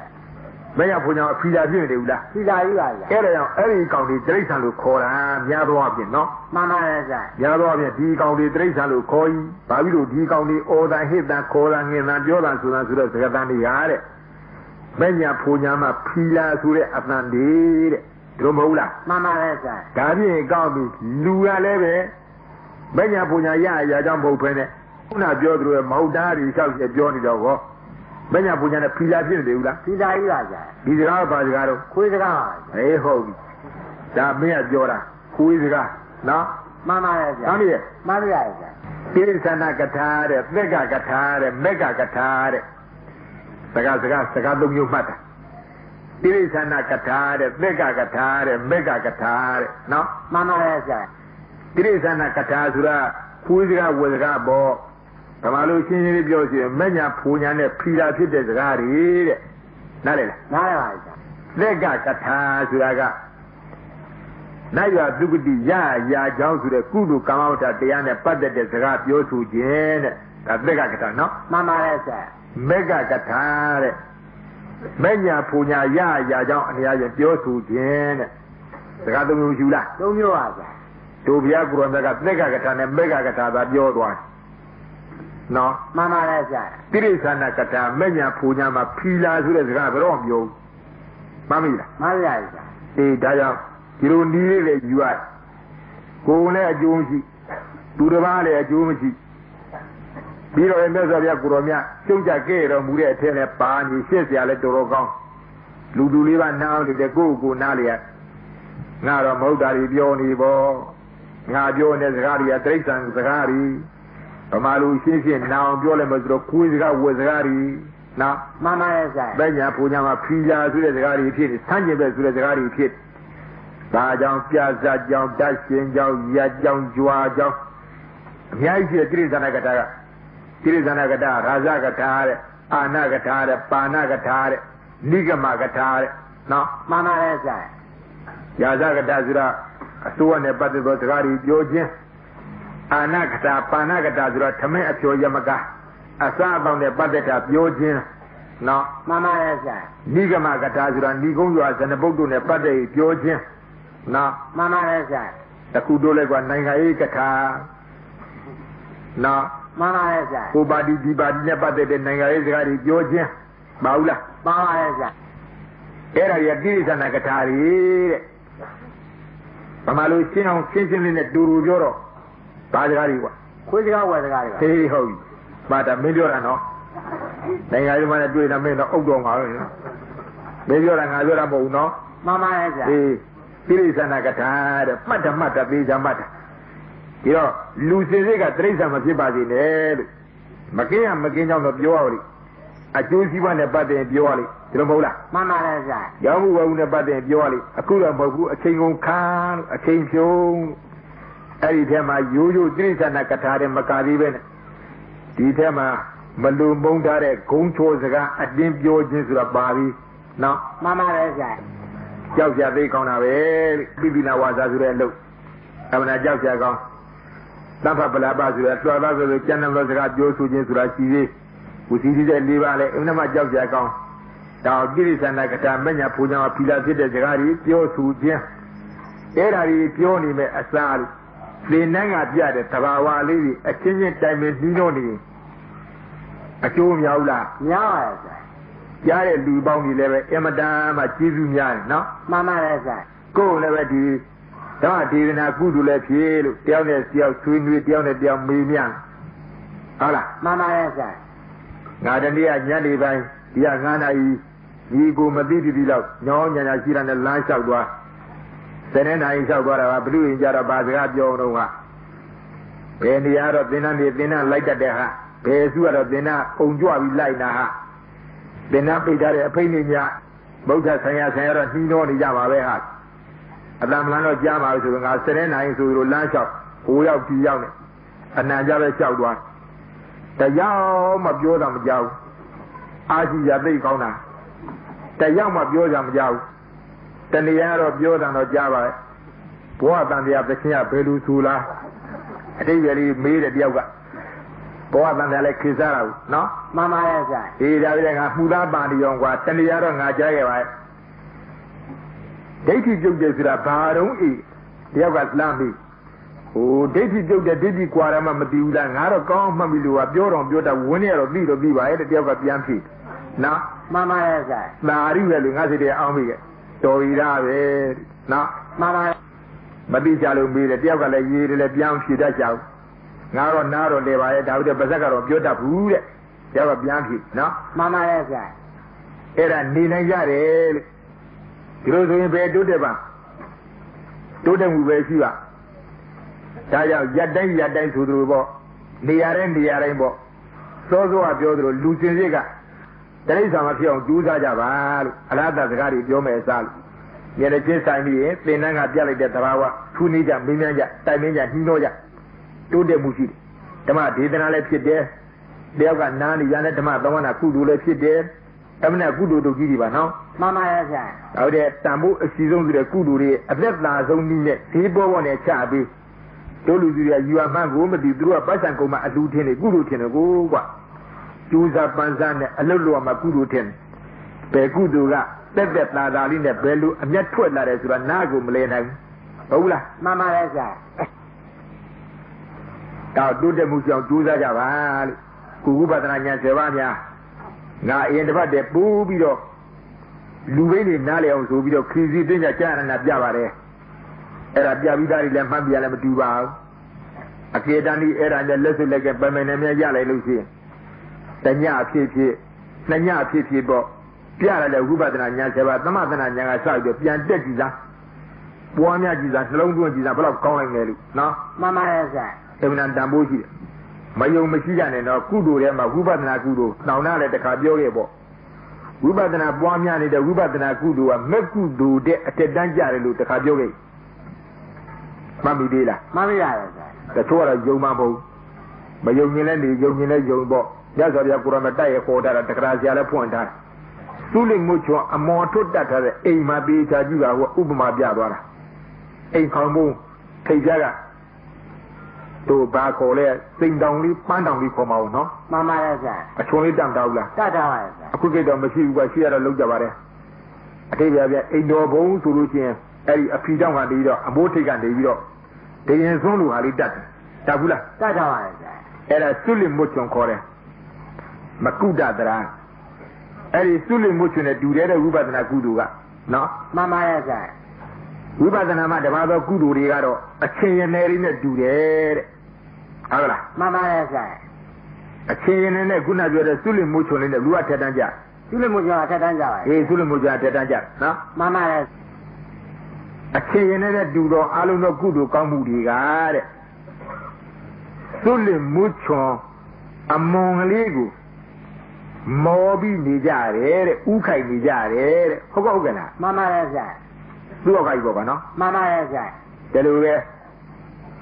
မညာပူညာအဖီလာပြည့်နေဘူးလားဖီလာကြီးပါဗျာအဲ့ဒါကြောင့်အဲ့ဒီကောင်တွေတိရစ္ဆာန်လို့ခေါ်တာများသောအားဖြင့်နော်မှန်ပါရဲ့ဗျာများသောအားဖြင့်ဒီကောင်တွေတိရစ္ဆာန်လို့ခေါ်ကြီးဘာဖြစ်လို့ဒီကောင်တွေအော်တာဟစ်တာခေါ်တာငင်တာပြောတာဆိုတာဆိုတော့စကားတန်တွေဟာတဲ့မညာပူညာမှာဖီလာဆိုတဲ့အတန်တွေတဲ့တို့မဟုတ်လားမှန်ပါရဲ့ဗျာဒါဖြင့်ကောင်းပြီလူကလည်းပဲမညာပူညာရကြောင်းမဟုတ်ဘဲနဲ့ခုနပြောသလိုမဟုတ်တာတွေလျှောက်ချက်ပြောနေတော့ဟောမညာပူညာနဲ့ဖီလာဖြစ်နေတယ်ဘူးလားဖီလာကြီးပါဗျာဒီစကားပါစကားတော့ခွေးစကားပါအေးဟုတ်ပြီဒါမင်းကပြောတာခွေးစကားနော် Mama is Come here. Maria is Tirisana Katare, Mega Katare, Mega Katare. Sagadum you matter. Tirisana Katare, Mega Katare, Mega Katare. No? Mama is Tirisana Katazura, Puja was Rabo. Kamalu Shin Yosi, Menya Punya, Pira Pitas Gari. Nare. Nara. Mega Katazuraga. Now you are doing ya down to the Kudu come out at the end of the Sagat Yosu Jen, a Mega Kata, no? Mama is Mega Katare. Menya Punya ya down the other Yosu Jen. Sagadu Yula. Don't you ask? To be a grown Mega Katan and Mega Kata, your one. No? Mama is Tirisana Kata, Menya Punya, Pila, who is Rabrom, you. Mamma. Maria Hey, Daya. You don't need it, you are. Go on a Jonesy. To the valley a Jonesy. Biro and Mesoria Guromia, Sunja Gate, Muria Telepan, he says, I let the rock. Luduliva now to the Gugu Nalia. Nara Modari Bioni Bo. Nabion as Raria Trasan Zagari. Amalu Shin now Biolemus Rokuiga was Rari. Now, Mama is Benya Punyama Pila to the Gari Pit, Tangible to the Gari Pit. Bajang Piazza Jang Dashin Jang Yajang Juajang Yaisi Trizanagata Trizanagata Razagatare Anagatare Panagatare Nigamagatare no Mama is Yazagatazura Suane Badabotari Georgian Anagata Panagatazura Tame Apio Yamaga Asabang the Badata Georgian no Mama is Nigamagatazura Nigungas and the Bodu Nepade Georgian No, Mama is the Kudole Nanga Ekata. No, Mama is Ubadi Dibadi Nebade de Nanga Ezari Georgia. Baula. Mama is Era Yadis and Nagatari. Pamalu Sino Kinsin in the Duru Joro. Padariwa. Kuja was a Hey ho. But a million. Then I want to do it a minute of Ogong. Maybe you're an Azorabo, no? Mama is Hey. Tirisana Katare, Mata Bija Mata. You know, Luciga Teresa Masibadi, Makia Makina of Bioli. I choose you one about the Bioli, Romola. Mama is Yamu own about the Bioli, a Kura Mabu, a King on Khan, a King Show. Every time I use Tirisana Katare Makariven. Titama, Malu Mondare, Conchosaga, a dim Georgians of Bari. No, Mama is Giao xà vi con nào bé Bibi nào hòa ra rồi đâu Em nào giao xà con Đang phải là ba rồi Tôi ba rồi chân năm rồi sẽ gặp vô số nhân số là chi đi Của chi đi đi ba lại Em nào mà giao xà con Đào ghi sẵn là cái trạm bên nhà phụ nhau Pila xích để sẽ đi Vô số nhân Ê ra đi vô ni mẹ asa Vì năng ngạc giá để thả vào lý Ở trên những tay mình đi nô ni Ở chỗ nhau là Nhau Giá để lùi bao nhiêu lệ Em đã mà chi dùm nhà nó Mama is Cô lệ thì Đó thì là cú đủ lệ phía Đeo này đeo suy nuôi đeo này đeo mì miang Đó là Mama is Ngà đơn đi nhá đi vậy Đi ngà này Ý cô mà đi đâu Nhó nhà xí ra nên lái sao qua Thế nên này sao qua là Bửu hình ra bà sẽ gặp vô đâu hả Bê đi á rồi Tên là lấy đặt đẹp hả Bê xua rồi tên là ông chua bị lấy nà hả Tên là bị ra để phê ní nhà Bấu cha sáng ra Hí nô đi ra mà bê hả Làm lắng nó ra mà rồi Ngà thế nên này rồi lái sao Hú yào kì yào này Anh nàng ra bê sao đoán Tại giáo mà vô rằng giàu Ai chỉ giả đi con nào Tại giáo mà vô rằng giàu Tại vì rồi vô rằng nó giàu vậy Bố bạn thì áp cái nhà bê lưu xu la Thế vậy thì mấy đứa điều cả Bố bạn thì lại khi ra đâu Nó Mama is Thì ra bây giờ ngà phù đá bạn thì dòng qua Tại vì rồi ngà trái cái vậy Đấy thì chúng tôi sẽ là bà đúng ý Điều cả làm đi Ồ, đấy thì chúng ta đi qua mà mà tiêu là ngã rồi con mà mình lùa biểu ta uống rồi đi vậy để tiêu cả tiền phí, nè. Mama is Mà đi về liền ngã sẽ để ăn mì, tôi ra về, nè. Mama mà đi chợ luôn mì để tiêu cả lại gì để tiền phí đã chào, ngã rồi để vậy đào để bắt cái biểu ta phù đấy, tiêu cả tiền phí, nè. Mama is Cái là đi này ra đấy, rồi về đốt đấy ba, đốt đấy mua về xí ba. ဒါကြောင့်ရက်တိုင်းဆိုသူတို့ပေါ့နေရာတိုင်းပေါ့စောစောကပြောသလိုလူစင်စစ်ကတိရစ္ဆာန်မဖြစ်အောင်ကြိုးစားကြပါလို့အလားတစကားတွေပြောမယ်အစားလို့ညနေချင်းဆိုင်ပြီးရင်သင်္นานကပြလိုက်တဲ့သဘာဝထူးနေကြမင်းများကြတိုင်မင်းကြနှီးနှောကြတိုးတက်မှုရှိတယ်ဓမ္မဒေသနာလည်းဖြစ်တယ်တယောက်ကနားနေရတဲ့ဓမ္မသဝနာကုသိုလ်လည်းဖြစ်တယ်အမှန်ကုသိုလ်တို့ကြီးတွေပါနော်မှန်ပါရဲ့ဗျာဟုတ်တယ်တန်ဖို့အစီဆုံးဆိုတဲ့ကုသိုလ်တွေအသက်သာဆုံးနည်းနဲ့ဒီပေါ်နဲ့ချပြီးတို့လူကြီးတွေကယူအမှန်ကိုမသိသူတို့ကပတ်စံကုန်မှအလူထင်းနေကုသိုလ်ထင်းနေကိုကွာကျူးစာပန်းစားနဲ့အလုတ်လောမှကုသိုလ်ထင်းဘယ်ကုသိုလ်ကတက်သာလေးနဲ့ဘယ်လိုအမျက်ထွက်လာတယ်ဆိုတာနားကိုမလဲနိုင်ဘူးဟုတ်လားမှန်ပါရဲ့ဗျာတော့တိုးတက်မှုကြောင့်ကြိုးစားကြပါလို့ကုဥပဒနာဉာဏ်7ပါးများငါအရင်တစ်ပတ်တည်းပူးပြီးတော့လူဘိန်းတွေနားလည်အောင်ဆိုပြီးတော့ခီစီတင်းကြကြာရနာပြပါတယ်အဲ့ဒါပြပြီးသားတွေလည်းမှတ်ပြလည်းမတူပါဘူးအကေတန်ဒီအဲ့ဒါလည်းလက်စွပ်လက်ကပမယ်နဲ့များရလိုက်လို့ရှိရင်တညဖြစ်နှစ်ညဖြစ်ပေါ့ပြရတဲ့ဝိပဿနာဉာဏ်7ပါးသမထနာဉာဏ်ကစပြီးတော့ပြန်တက်ကြည့်သားပွားများကြည့်သားနှလုံးသွင်းကြည့်သားဘယ်တော့ကောင်းလိုက်မယ်လို့နော်မှန်ပါရဲ့ဗျာအမှန်တန်ဖိုးရှိတယ်မယုံမရှိကြနဲ့တော့ကုသိုလ်ထဲမှာဝိပဿနာကုသိုလ်တောင်းနာလည်းတခါပြောခဲ့ပေါ့ဝိပဿနာပွားများနေတဲ့ဝိပဿနာကုသိုလ်ကမက်ကုသိုလ်တဲ့အတက်တန်းကြတယ်လို့တခါပြောခဲ့မှတ်မိသေးလားမှတ်မိရတယ်ဗျာတချို့ကတော့ယုံမှမဟုတ်မယုံရင်လည်းနေယုံရင်လည်းယုံပေါ့ရသော်ပြကိုရမတိုက်ရခေါ်တာတခါဆရာလည်းဖွင့်ထားသုလိမုချောအမောထွတ်တတ်ထားတဲ့အိမ်မှာပေးချကြည့်ပါဟိုဥပမာပြသွားတာအိမ်ခေါင်ဘုံထိတ်ကြကတို့ဘာခေါ်လဲစိန်တောင်လေးပန်းတောင်လေးခေါ်မှာနော်မှန်ပါရဲ့ဗျာအချုံလေးတမ်းတောက်လားတတ်ပါရဲ့ဗျာအခုကိတော့မရှိဘူးကရှိရတော့လောက်ကြပါတယ်အတိတ်ပြအိမ်တော်ဘုံဆိုလို့ချင်းအဲ့ဒီအဖီတောင်ကနေပြီးတော့အမိုးထိတ်ကနေပြီးတော့ဒရင်စွန်းလူဟာလေးတတ်ဘူးလားတတ်ပါရဲ့ဗျာအဲ့ဒါသုလိမုချွန်ခေါ်တယ်မကုဒတရာအဲ့ဒီသုလိမုချွန်နဲ့တူတဲ့ဝိပဿနာကုသိုလ်ကနော်မှန်ပါရဲ့ဗျာဝိပဿနာမှာတပါးသောကုသိုလ်တွေကတော့အချင်းရနယ်လေးနဲ့တူတယ်တဲ့ဟုတ်လားမှန်ပါရဲ့ဗျာအချင်းရနယ်နဲ့ခုနပြောတဲ့သုလိမုချွန်လေးနဲ့လူကထက်တန်းကြသုလိမုချွန်ကထက်တန်းကြပါအေးသုလိမုချွန်ကထက်တန်းကြနော်မှန်ပါရဲ့အချင်းရနယ်နဲ့တူတော့အလုံးသောကုသိုလ်ကောင်းမှုတွေကတဲ့သုလိမုချွန်အမွန်ကလေးကိုမောပြီးနေကြတယ်တဲ့ဥခိုက်နေကြတယ်တဲ့ဟုတ်ကဲ့လားမှန်ပါရဲ့ဗျာသူ့အောက်ကကြီးပေါ့ကနော်မှန်ပါရဲ့ဗျာဒါလိုပဲ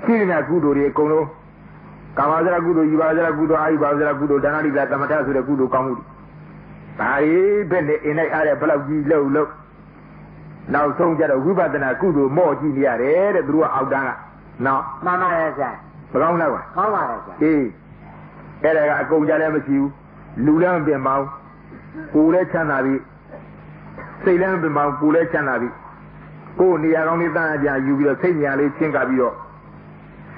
ရှိတဲ့ကုသိုလ်တွေအကုန်လုံးကာမဇရကုသိုလ်၊ယူပါဇရကုသိုလ်၊အာယုပါဇရကုသိုလ်၊ဒါနတိကသမထဆိုတဲ့ကုသိုလ်ကောင်းမှုဒါကြီးဘယ်နဲ့အင်းလိုက်အားတဲ့ဘလောက်ကြီးလှုပ်နောက်ဆုံးကြတော့ဝိပဿနာကုသိုလ်မော့ကြည့်နေရတယ်တဲ့သူတို့ကအောက်တန်းကနော်မှန်ပါရဲ့ဗျာမကောင်းလားကွာကောင်းပါရဲ့ဗျာအေးအဲ့ဒါကအကုန်ကြလည်းမရှိဘူးလူလည်းမပြင်ပါဘူးကိုယ်လည်းချမ်းသာပြီစိတ်လည်းမပြင်ပါဘူးကိုယ်လည်းချမ်းသာပြီကိုယ်နေရာကောင်းလေးတန်းအကြယူပြီးတော့စိတ်ညာလေးချင်းကပ်ပြီးတော့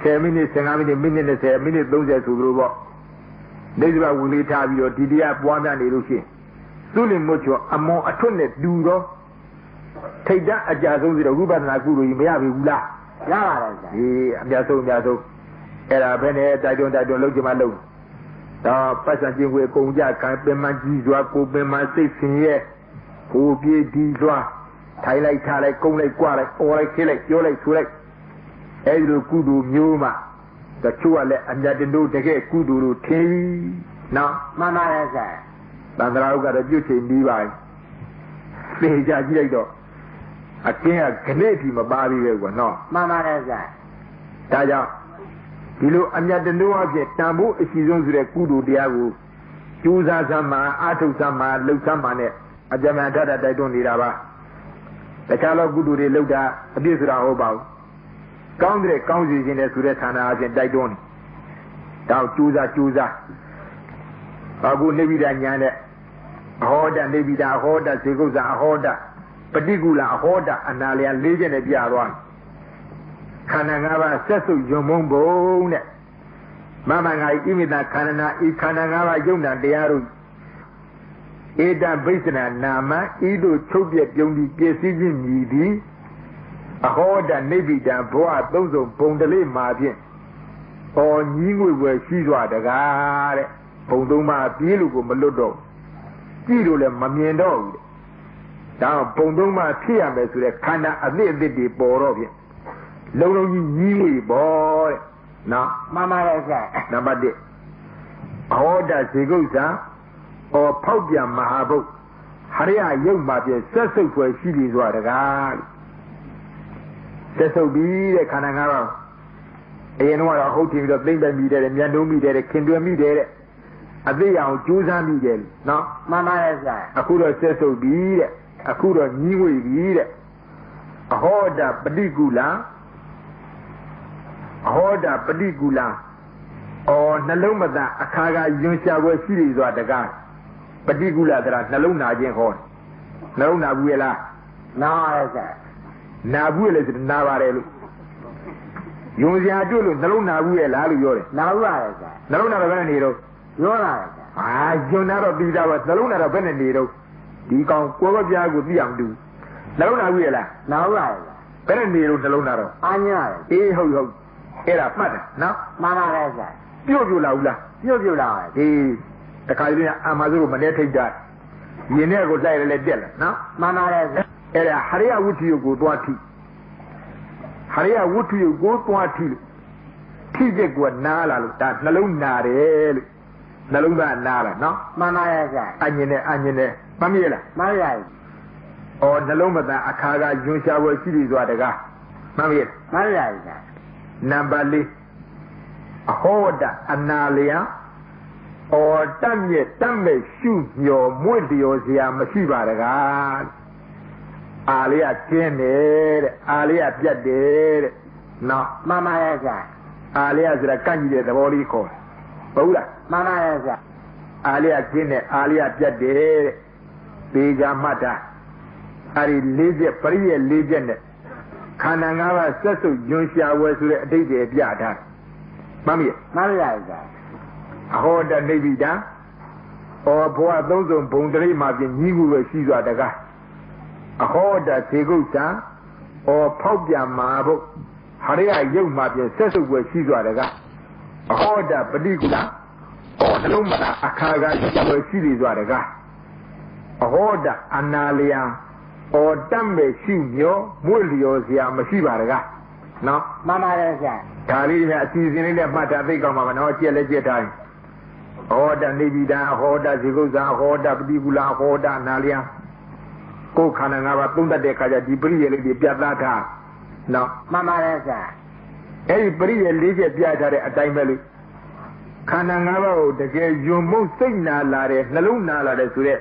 10မိနစ်15မိနစ်မိနစ်20မိနစ်30ဆိုလိုပေါ့ဒိဋ္ဌိဘဝင်လေးထားပြီးတော့ဒီတရားပွားများနေလို့ရှိရင်သူ့လင်မွတ်ချောအမောအထွတ်နဲ့တူတော့ထိတ်တအကြဆုံးစီတော့ဝိပဿနာကုသိုလ်ကြီးမရပြီဘူးလားရပါတယ်ဗျာအေးအများဆုံးအဲ့ဒါပဲနဲ့တိုက်တွန်းလုပ်ကြမှာလုပ်တော့ပတ်စံချင်းကိုကုန်ကြခံပင်မကြီးစွာကိုပင်မစိတ်ဆင်းရဲဟိုပြေးဒီစွာထိုင်လိုက်ထားလိုက်ကုန်းလိုက်ကြွလိုက်အော်လိုက်ခေးလိုက်ပြောလိုက်ဆိုလိုက်အဲဒီလိုကုသိုလ်မျိုးမှတချို့ကလည်းအမြတ်တို့တကယ်ကုသိုလ်တို့ထင်နော်မှန်ပါရဲ့ဆရာသံဃာဥက္ကဋ္ဌပြုချိန်ပြီးပါပြီသိကြကြည့်လိုက်တော့အကင်းကခနဲ့ဒီမပါပြီပဲကွာနော်မှန်ပါတယ်ဆရာဒါကြောင့်ဒီလိုအမြတ်တို့အဖြစ်တန်ဖို့အရှိဆုံးဆိုတဲ့ကုသိုလ်တရားကိုကြိုးစားစမ်းမှာအာထုတ်စမ်းမှာလှုပ်စမ်းမှာနဲ့အကြမ်းမှန်ထထတိုက်တွန်းနေတာပါတခြားသောကုသိုလ်တွေလှုပ်တာအပြည့်ဆိုတာဟုတ်ပါဘူးကောင်းတဲ့ကောင်းစီခြင်းနဲ့ဆိုတဲ့ဌာနအချင်းတိုက်တွန်းတယ်တော့ကြိုးစားအခုနေဗိဒညာနဲ့အဟောတနေဗိဒအဟောတဇေကုဇအဟောတပฏิကူလအဟောတအနာလျာ၄ချက်နဲ့ပြသွားခန္ဓာ၅ပါးဆက်စုပ်ယုံမုံဘုံတဲ့မမငါဣမိတခန္ဓာဤခန္ဓာ၅ပါးယုံနာတရားတို့ဧတဘိစ္ဆနာနာမဤတို့ချုပ်ပြပြုံးပြီးပြည့်စည်ခြင်းမြည်သည်အဟောတနေဗိဒဘဝသုံးစုံဘုံတလေးမှာဖြင့်ဟောညီးငွေွယ်ရှိစွာတကားတဲ့ဘုံသုံးပါးပြေးလို့ကိုမလွတ်တော့ကြည့်လို့လည်းမမြင်တော့ဘူးဒါဘုံသုံးပါးဖြစ်ရမယ်ဆိုတဲ့ခန္ဓာအသစ်တွေပေါ်တော့ဖြင့် လုံးလုံးကြီးညီးဝေပေါ့တဲ့နော် မှန်ပါတယ်ဗျာ နံပါတ်1အဟောတဇေကုသံဩဖောက်ပြန်မဟာဘုတ်ဟရိယယုတ်မှာပြဆက်စုပ်ဖွယ်ရှိပြီဆိုတာတကားဆက်စုပ်ပြီးတဲ့ခန္ဓာ၅ပါးအရင်တော့ဟုတ်တယ်ပြီးတော့သိမ့်ပဲမိတယ်မြန်တုံးမိတယ်ခင်တွယ်မိတယ်တဲ့အသိအောင်ကြိုးစားမိတယ်နော် မှန်ပါတယ်ဗျာ အခုတော့ဆက်စုပ်ပြီးတဲ့အခုတော့ညီးဝေပြီးတဲ့အဟောတပฏิကူလံအဟောတပฏิကူလံနှလုံးမသားအခါကယွန်ရှာပွဲရှိတယ်ဆိုတာတကားပฏิကူလဆိုတာနှလုံးနာခြင်းဟောနှလုံးနာဘူးရဲ့လား နားရတယ်ဗျာ နာဘူးရဲ့လေဆိုနာပါတယ်လို့ယုံစရာတွေ့လို့နှလုံးနာဘူးရဲ့လားလို့ပြောတယ် နားရတယ်ဗျာ နှလုံးနာတော့ဘယ်နဲ့နေတော့ ပြောလာတယ်ဗျာ ယွန်နာတော့ပြီးသားပဲနှလုံးနာတော့ဘယ်နဲ့နေတော့ဒီကောင်ကိုယ်ကပြားကိုသိအောင်တူနှလုံးနာဘူးရဲ့လား နားရတယ်ဗျာ ဘယ်နဲ့နေတော့နှလုံးနာတော့ အာညရတယ် အေးဟုတ်အဲ့ဒါမှတ်တယ်နော် မှန်ပါတယ်ဗျာ ပြုတ်လာဘူးလား ပြုတ်လာတယ် ဒီတခါကြီးအာမဇုကိုမနေထိတ်တာရင်ထဲကိုလိုက်လဲတက်လာနော် မှန်ပါတယ်ဗျာ အဲ့ဒါဟရိယဝုထုယကိုသွားထိဟရိယဝုထုယကိုသွားထိထိချက်ကိုနားလာလို့ဒါနှလုံးနာတယ်လို့နှလုံးသားနားလာနော် မှန်ပါတယ်ဗျာ အညင်နဲ့မမြင်လား မှန်ရတယ် နှလုံးမသားအခါကယွန်ရှာပွဲရှိပြီဆိုတာတကားမမြင် မှန်ရတယ်ဗျာ နံပါတ်4အဟောတအနာလျံတတ်မြဲတတ်မဲ့ရှုမျောမွေ့လျော်စရာမရှိပါတကားအာလေးကကျင်းတယ်တဲ့အာလေးကပြတ်တယ်တဲ့နော် မှန်ပါတယ်ဗျာ အာလေးကဆိုတာကန့်ကြည့်တဲ့သဘောလေးခေါ်တယ်ဟုတ်လား မှန်ပါတယ်ဗျာ အာလေးကကျင်းတယ်အာလေးကပြတ်တယ်တဲ့ပေကြမှတ်တာအဲ့ဒီ၄ချက်ပရိယေ၄ချက်နဲ့ခန္ဓာ၅ပါးဆက်စုပ်ညွန်ရှာဝဲဆိုတဲ့အတိတ်တွေပြထားမှန်ပြီ မှန်ရတယ်ဗျာ အဟောတနိဗ္ဗိဒံဘဝသုံးစုံဘုံတရိမှာပြင်ညီးမှုပဲရှိစွာတကားအဟောတဇေကုသံဖောက်ပြန်မှာဘုဟရိယယုတ်မှာပြင်ဆက်စုပ်ပဲရှိစွာတကားအဟောတပฏิကူလံနှလုံးမသားအခါကရှိပြီစွာတကားအဟောတအနာလျံတတ်မဲ့ရှိမျောမွေ့လျော်စရာမရှိပါတကားနော် မှန်ပါတယ်ဗျာ ဒါလေးနဲ့အစီအစဉ်လေးနဲ့မှတ်တာသိကောင်းမှာမနော်ကြက်လဲကြက်တိုင်းအဟောတနိဗ္ဗိဒံအဟောတဇေကုသံအဟောတပฏิကူလံအဟောတနာလျံကိုယ်ခန္ဓာ၅ပါးသုံးတတ်တဲ့အခါကျဒီပရိယေလေးတွေပြတ်သားထားနော် မှန်ပါတယ်ဗျာ အဲ့ဒီပရိယေ၄ချက်ပြထားတဲ့အတိုင်းပဲလို့ခန္ဓာ၅ပါးကိုတကယ်ယွန်မုတ်စိတ်နာလာတယ်နှလုံးနာလာတယ်ဆိုတဲ့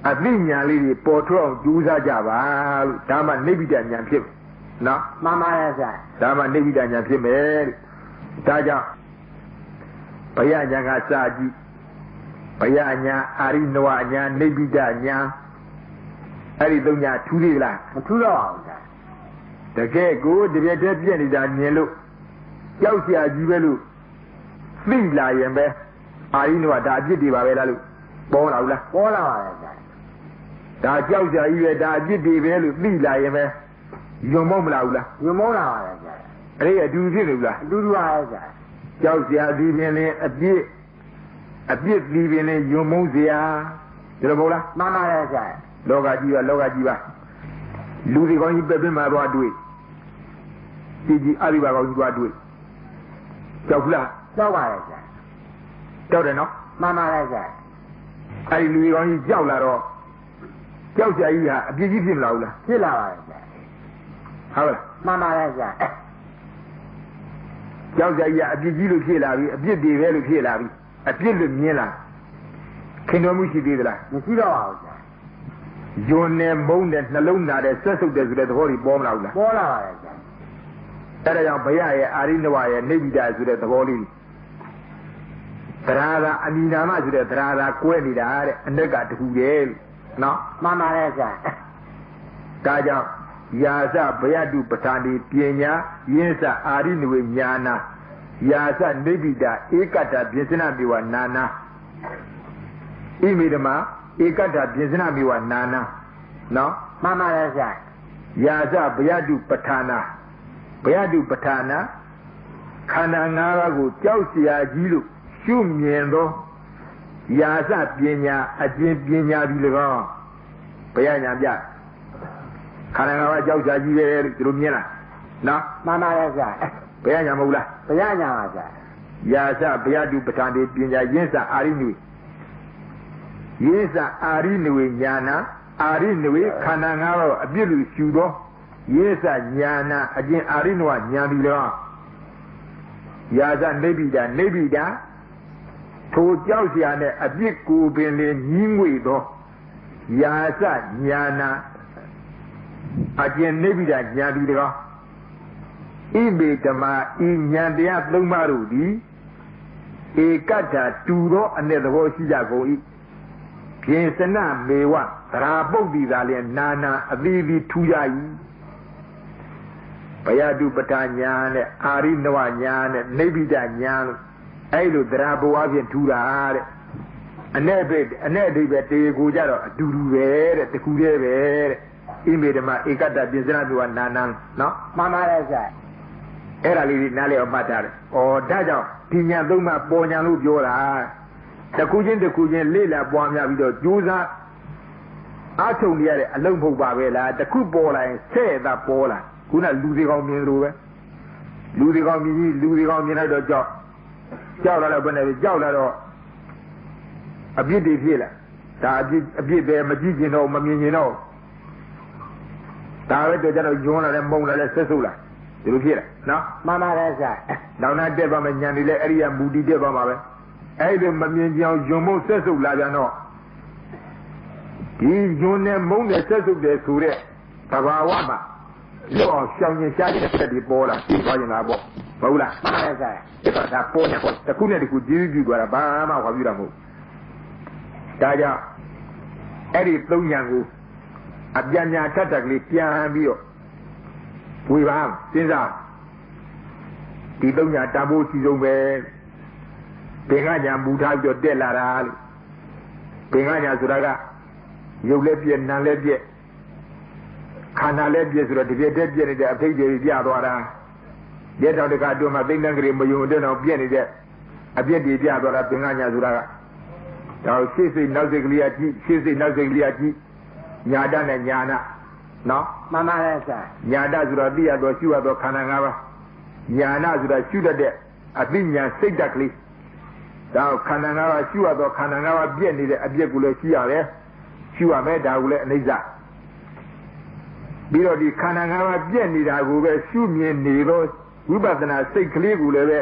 အသိဉာဏ်လေးတွေပေါ်ထွက်အောင်ကြိုးစားကြပါလို့ဒါမှနိဗ္ဗိဒဉာဏ်ဖြစ်နော် မှန်ပါတယ်ဗျာ ဒါမှနိဗ္ဗိဒဉာဏ်ဖြစ်မယ်လို့ဒါကြောင့်ဘယဉာဏ်ကစာကြည့်ဘယဉာဏ်အာရိနဝဉာဏ်နိဗ္ဗိဒဉာဏ်အဲ့ဒီသုံးညာထူးသေးလား မထူးတော့ပါဘူးဗျာ တကယ်ကိုတပြည့်တည်းပြည့်နေတာမြင်လို့ကြောက်เสียကြီးပဲလို့သိလာရင်ပဲအာရိနဝဒါအပြစ်တွေပါပဲလားလို့ပေါ်လာဘူးလား ပေါ်လာပါတယ်ဗျာ ဒါကြောက်เสียကြီးပဲဒါအပြစ်တွေပဲလို့သိလာရင်ပဲယုံမမလားဘူးလား ညမုန်းလာပါတယ်ဗျာ အဲ့ဒီအတူဖြစ်နေဘူးလား အတူတူပါရဲ့ဗျာ ကြောက်เสียဒီပင်လင်းအပြစ်ဒီပင်လင်းယုံမုန်းเสียဒီလိုမဟုတ်လား မှန်ပါတယ်ဗျာ လောကကြီးပါလူတွေကောင်းကြီးပဲ့ပြင်မှာသွားတွေ့ကြီးအရိပါကောင်းကြီးသွားတွေ့ကြောက်လား ကြောက်ပါတယ်ဗျာ ကြောက်တယ်နော် မှန်ပါတယ်ဗျာ အဲ့ဒီလူတွေကောင်းကြီးကြောက်လာတော့ကြောက်ကြကြီးဟာအပြစ်ကြီးဖြစ်မလာဘူးလား ဖြစ်လာပါတယ်ဗျာ ဟုတ်လား မှန်ပါတယ်ဗျာ ကြောက်ကြကြီးကအပြစ်ကြီးလို့ဖြစ်လာပြီအပြစ်တွေပဲလို့ဖြစ်လာပြီအပြစ်လို့မြင်လာခင်တော်မှုရှိသေးသလား မရှိတော့ပါဘူးဗျာ ယွန်းနဲ့မုန်းနဲ့နှလုံးသားနဲ့ဆက်ဆုပ်တယ်ဆိုတဲ့သဘောတွေပေါ်မလာဘူးလား ပေါ်လာပါတယ်ဗျာ အဲ့ဒါကြောင့်ဘုရားရဲ့အာရိနဝရဲ့နိဗ္ဗိဒဆိုတဲ့သဘောလေးသရသာအနိနာမဆိုတဲ့သရသာကွဲနေတာတဲ့အ내ကတခုတည်းနော် မှန်ပါတယ်ဗျာ ဒါကြောင့်ယာစဘယတုပဋ္ဌာနိပညာယင်းစအာရိနဝေညာနာယာစနိဗ္ဗိဒဧကတ္တပြစ္ဆနမေဝနာနာဣမိဓမ္မာဧကတ္တပြစ္ဆနမေဝနာနာနော် မှန်ပါတယ်ဗျာ ယာစဘယတုပဋ္ဌာနာဘယတုပဋ္ဌာနာခန္ဓာ၅ပါးကိုကြောက်เสียကြီးလို့ရှုမြင်သောယာစပညာအကျင့်ပညာဒီ၎င်းဘယညာပြခန္ဓာ၅ပါးကြောက်เสียကြီးပဲလို့ဒီလိုမြင်လား နော် မှန်ပါတယ်ဗျာ ဘယ်ညာမဟုတ်လား ဘုရားညာပါဗျာ ယာစဘယတုပဋ္ဌာန်ဒီပညာရင်းစအာရိနွေရင်းစအာရိနွေညာနာအာရိနွေခန္ဓာ၅ပါးအပြစ်လူရှူသောရင်းစညာနာအကျင့်အာရိနဝညာပြီလောယာစနိဗ္ဗိဒာနိဗ္ဗိဒာထိုကြောက်เสียနဲ့အပြစ်ကိုပင်လေညီးငွေသောယာစညာနာအကျင့်နိဗ္ဗိဒာညာပြီတကားဣမေဓမ္မာဤဉာဏ်တရား၃ပါးတို့သည်ဧကတ္ထာတူသောအ내သဘောရှိကြကုန်၏ဖြင့်စနမေဝသရာပုတ်တိသာလျင်နာနာအသီးသီးထူကြ၏ဘယတုပဋ္ဌာညာနဲ့အာရိနဝညာနဲ့နိဗ္ဗိဒညာလို့အဲ့လိုသရာဘဝဖြင့်ထူတာတဲ့အ내အဓိပ္ပာယ်တေကိုကြတော့အတူတူပဲတဲ့တခုတည်းပဲတဲ့ဣမေဓမ္မာဧကတ္တပြင်စနမေဝနာနာနော် မှန်ပါတယ်ဗျာ အဲ့ဒါလေးနားလည်အောင်မှတ်ထားတယ်။ဩဒါကြောင့်ဒီညာသုံးပါပေါ်ညာလို့ပြောတာ။တစ်ခုချင်းလေ့လာပွားများပြီးတော့ကြိုးစားအားထုတ်နေရတဲ့အလုံးမဟုတ်ပါပဲလား။တစ်ခုပေါ်လာရင်ဆဲ့တာပေါ်လာ။ခုနလူတွေကောင်းမြင်လို့ပဲ။လူတွေကောင်းမြင်လိုက်တော့ကြောက်လာတော့ဘယ်နဲ့ကြောက်လာတော့အပြစ်တွေဖြစ်လာ။ဒါအပြစ်ပဲမကြည့်ကျင်တော့မမြင်ကျင်တော့ဒါပဲတော့ကျတော့ယွန်းလာတယ်မုံလာတယ်ဆက်ဆုပ်လာဒီလိုဖြစ်လာနော် မှန်ပါတယ်ဗျာ နောက်နာတက်ပါမယ်ညံနေလဲအဲ့ဒီကမူတည်တက်ပါမှာပဲအဲ့ဒီမမြင်ကြအောင်ယွန်းမုံဆက်ဆုပ်လာပြန်တော့ဒီယွန်းနဲ့မုံနဲ့ဆက်ဆုပ်တယ်ဆိုတဲ့သဘာဝမှာလောအောင်ရှောင်ရင်ရှားတဲ့ဆက်ဒီပေါ်လာပြီးသွားရင်လားပေါ့မဟုတ်လား မှန်ပါတယ်ဗျာ အဲ့ဒါပေါ်နေပေါ့တစ်ခုနဲ့တစ်ခုကြည့်ကြည့်သွားတာဘာမှဟောပြတာမဟုတ်ဒါကြောင့်အဲ့ဒီသုံးညာကိုအပြန်ညာထပ်ကလေးပြန်ပြီးတော့ဝေပါစဉ်းစားဒီသုံးညာတန်ဖိုးစီဆုံးပဲဘင်္ဂညာမူထားပြီးတော့တက်လာတာလို့ဘင်္ဂညာဆိုတာကရုပ်လည်းပြည့်နာမ်လည်းပြည့်ခန္ဓာလည်းပြည့်ဆိုတော့တပြည့်တည်းပြည့်နေတဲ့အဖိတ်တွေပြသွားတာရက်တော်တကအတွင်းမှာသိမ့်တန်းကလေးမယုံတဲ့တော့ပြည့်နေတဲ့အပြည့်တွေပြသွားတာဘင်္ဂညာဆိုတာကဒါရှေ့စိတ်နောက်စိတ်ကလေးအကြည့်ရှေ့စိတ်နောက်စိတ်ကလေးအကြည့်ညာတနဲ့ညာနာနော် မှန်ပါတယ်ဗျာ ညာတဆိုတာသိရတော့ရှုရတော့ခန္ဓာ၅ပါးညာနာဆိုတာရှုတတ်တဲ့အသိဉာဏ်စိတ်ဓာတ်ကလေးဒါခန္ဓာ၅ပါးရှုရတော့ခန္ဓာ၅ပါးပြည့်နေတဲ့အပြည့်ကိုလည်းရှိရတယ်ရှုရမယ်ဒါကိုလည်းအနိစ္စပြီးတော့ဒီခန္ဓာ၅ပါးပြည့်နေတာကိုပဲရှုမြင်နေတော့ဝိပဿနာစိတ်ကလေးကိုလည်းပဲ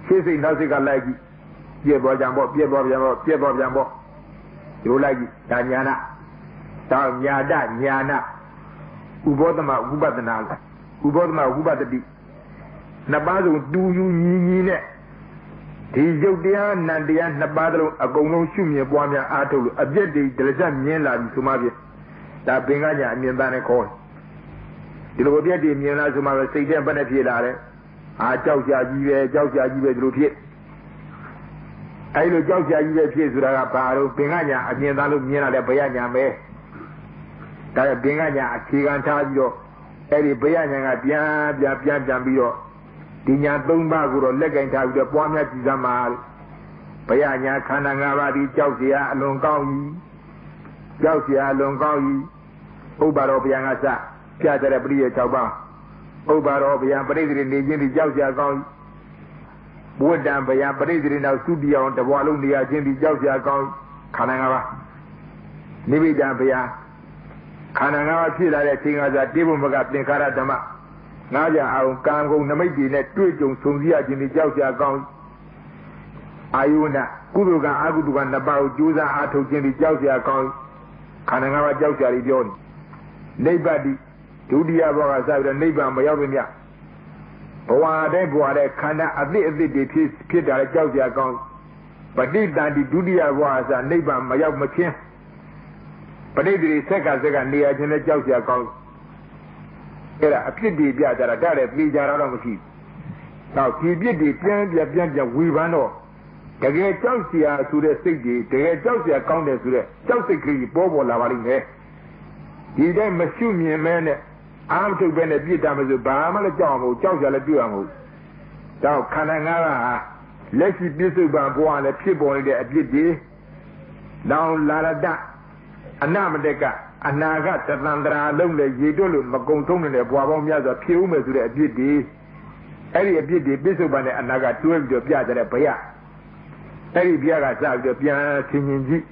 ရှေ့စိတ်နောက်စိတ်ကလိုက်ကြည့်ပြည့်သွားကြံပေါ့ပြည့်သွားပြန်ပေါ့ပြည့်သွားပြန်ပေါ့ဒီလိုလိုက်ကြည့်ဒါညာနာတောင်ညာတညာနာဥဘောဓမဝိပဿနာဥဘောဓမဝိပဿတိနှစ်ပါးစုံတူယူညီနဲ့ဒီရုပ်တရားနံတရားနှစ်ပါးသလုံးအကုန်လုံးရှုမြင်ပွားများအားထုတ်လို့အပြည့်တွေဒလစမြင်လာပြီဆိုမှဖြင့်ဒါဘင်္ဂညာအမြင်သားနဲ့ခေါ်ဒီလိုအပြည့်တွေမြင်လာဆိုမှပဲစိတ်ထဲဘယ်နဲ့ဖြစ်လာတယ်ကြောက်ကြကြီးပဲဒီလိုဖြစ်အဲဒီလိုကြောက်ကြကြီးပဲဖြစ်ဆိုတာကဘာလို့ဘင်္ဂညာအမြင်သားလို့မြင်လာတဲ့ဘယညာပဲဒါဘင်္ဂညာအခြေခံထားပြီးတော့အဲ့ဒီဘယညာကပြန်ပြီးတော့ဒီညာ၃ပါးကိုတော့လက်ကင်ထားပြီးတော့ပွားများကြည်စမ်းပါဘယညာခန္ဓာ၅ပါးဒီကြောက်เสียအလွန်ကောင်း၏ကြောက်เสียအလွန်ကောင်း၏ဥပ္ပါရောဘယံကစပြတဲ့ပရိယေ၆ပါးဥပ္ပါရောဘယံပရိသေနေခြင်းဒီကြောက်เสียကောင်း၏ဘုဒ္ဓံဘယံပရိသေနောက်သုတိအောင်တဘွားလုံးနေရခြင်းဒီကြောက်เสียကောင်းခန္ဓာ၅ပါးနိဗ္ဗိဒံဘယံခန္ဓာ၅ပါးဖြစ်လာတဲ့အချိန်ကစားတိဘုမကသင်္ခါရဓမ္မငါးကြအောင်ကံကုန်နမိတ်တွေနဲ့တွေ့ကြုံဆုံစည်းရခြင်းဒီကြောက်ကြကောင်းအာယုဏကုသိုလ်ကံအကုသိုလ်ကံနှစ်ပါးကိုကြိုးစားအားထုတ်ခြင်းဒီကြောက်ကြကောင်းခန္ဓာ၅ပါးကြောက်ကြပြီးပြောနေနိဗ္ဗာန်ဒုတိယဘောကစပြီးတော့နိဗ္ဗာန်မရောက်မြတ်ဘဝတဲ့ခန္ဓာအသစ်တွေဖြစ်တာကြောက်ကြကောင်းပဋိသန္တိဒုတိယဘောကစနိဗ္ဗာန်မရောက်မချင်းပဋိသေဆက်ကနေရာချင်းနဲ့ကြောက်ကြကောင်းအဲ့ဒါအဖြစ်တွေပြကြတာဒါလည်းပြေကြတာတော့မရှိဘူး။နောက်ဒီပြစ်တွေပြန်ဝေဖန်တော့တကယ်ကြောက်เสียဆိုတဲ့စိတ်တွေတကယ်ကြောက်เสียကောင်းတယ်ဆိုတဲ့ကြောက်စိတ်ကလေးပေါ်လာပါလိမ့်မယ်။ဒီတိုင်းမရှုမြင်မဲနဲ့အာမထုတ်ပဲနဲ့ပြစ်တာမဆိုဘာမှလည်းကြောက်အောင်ကြောက်เสียလည်းတွေ့အောင်မဟုတ်။တော့ခန္ဓာ၅ပါးဟာလက်ရှိပြစ္ဆုတ်ပံဘဝနဲ့ဖြစ်ပေါ်နေတဲ့အပြစ်တွေလောင်လာရတအနမတကအ အနာကတသန္တရာလုံးနဲ့ရေတွက်လို့မကုံဆုံးနေတဲ့ဘွားပေါင်းများစွာဖြည့်ဦးမယ်ဆိုတဲ့အပြစ်တွေအဲ့ဒီအပြစ်တွေပြစ္ဆုတ်ပန်တဲ့အနာကတွဲပြီးတော့ပြကြတဲ့ဘုရားအဲ့ဒီဘုရားကစပြီးတော့ပြန်ဆင်ញင်ကြည့်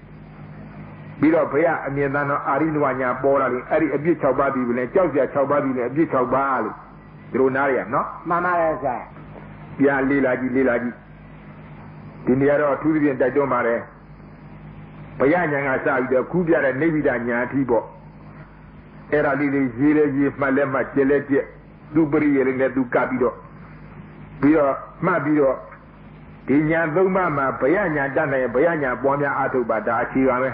ပြီးတော့ဘုရားအမြင်သန်းတော့အာရိနဝညာပေါ်လာတယ်အဲ့ဒီအပြစ်6ပါးပြီးပြီလေကြောက်စရာ6ပါးပြီးလေအပြစ်6ပါးလို့ဒီလိုနားရနော်မှန်ပါတယ်ဆရာပြန်လေးလာကြည့်ဒီနေရာတော့အထူးသဖြင့်တိုက်တွန်းပါတယ်ဘုရားညာကစပြီးတော့ခုပြတဲ့နိဗ္ဗိဒညာအထိပေါ့အဲ့ဒါလေးရေးလဲရေးမှတ်လဲမှတ်ကျဲလဲကျက်သူပရိယေလေးနဲ့သူကပ်ပြီးတော့မှတ်ပြီးတော့ဒီညာသုံးပါးမှာဘုရားညာတတ်နိုင်ဘုရားညာပွားများအားထုတ်ပါဒါအခြေပါပဲ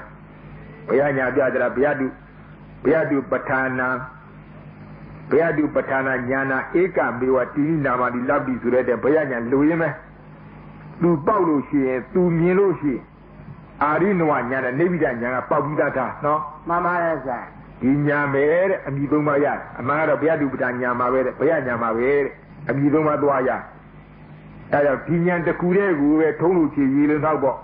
ဘုရားညာပြကြတာဘုရားတုပဋ္ဌာနာညာနာဧကမေဝတိနာမတိလောက်ပြီဆိုတဲ့ဘုရားညာလူရင်းမဲ့သူပေါက်လို့ရှိရင်သူမြင်လို့ရှိရင်အာရိနဝညာနဲ့နိဗ္ဗိဒညာကပေါက်ပြီးသားနော်မှန်ပါတယ်ဆရာဒီညာပဲတဲ့အမိသုံးပါးရအမှန်ကတော့ဘုရားတုပဋ္ဌာညာမှာပဲတဲ့ဘုရားညာမှာပဲတဲ့အမိသုံးပါးသွားရအဲဒါဒီညာတစ်ခုတည်းကိုပဲထုံးလို့ချီရည်လို့တော့ပေါ့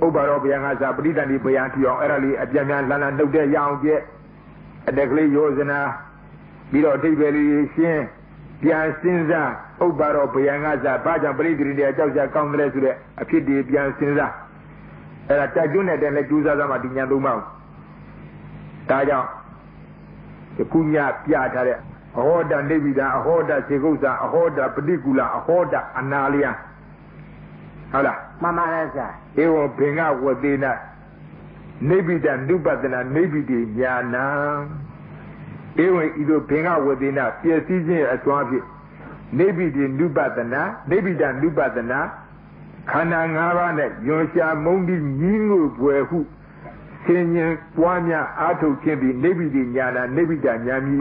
ဥပ္ပါရောဘုရားငါစာပဋိသန္ဓေဘုရားထီအောင်အဲ့ဒါလေးအပြန်ပြန်လန်းလန်းနှုတ်တဲ့ရအောင်ကျက်အတက်ကလေးယောဇနာပြီးတော့အဓိပ္ပာယ်လေးရှင်းပြန်စဉ်းစားဥပ္ပါရောဘုရားငါစာဘာကြောင့်ပရိသေတွေအကြောက်ကြကောင်းတယ်ဆိုတဲ့အဖြစ်တွေပြန်စဉ်းစားအဲ့ဒါတိုက်တွန်းတဲ့လည်းကျူးစားသမှာဒီညာသုံးပါးဒါကြောင့်ဒီကုညပြထားတဲ့အဟောတနိဗ္ဗိဒအဟောတစေကုသအဟောတပฏิကူလအဟောတအနာလျံဟုတ်လားမှန်ပါတယ်ဆရာဧဝံဘင်္ဂဝတေနနိဗ္ဗိဒနုပတနာနိဗ္ဗိတိညာဏဧဝံဤသို့ဘင်္ဂဝတေနပျည့်စည်းခြင်းအစွမ်းဖြင့်နိဗ္ဗိတိနုပတနာနိဗ္ဗိဒနုပတနာခန္ဓာ၅ပါးနဲ့ယွန်ရှာမုန်းပြီးညီးငွေပွယ်ဟုဆင်ញင်ပွားများအာထုတ်ခြင်းပြီးနိဗ္ဗိတိညာဏနိဗ္ဗိဒညာမည်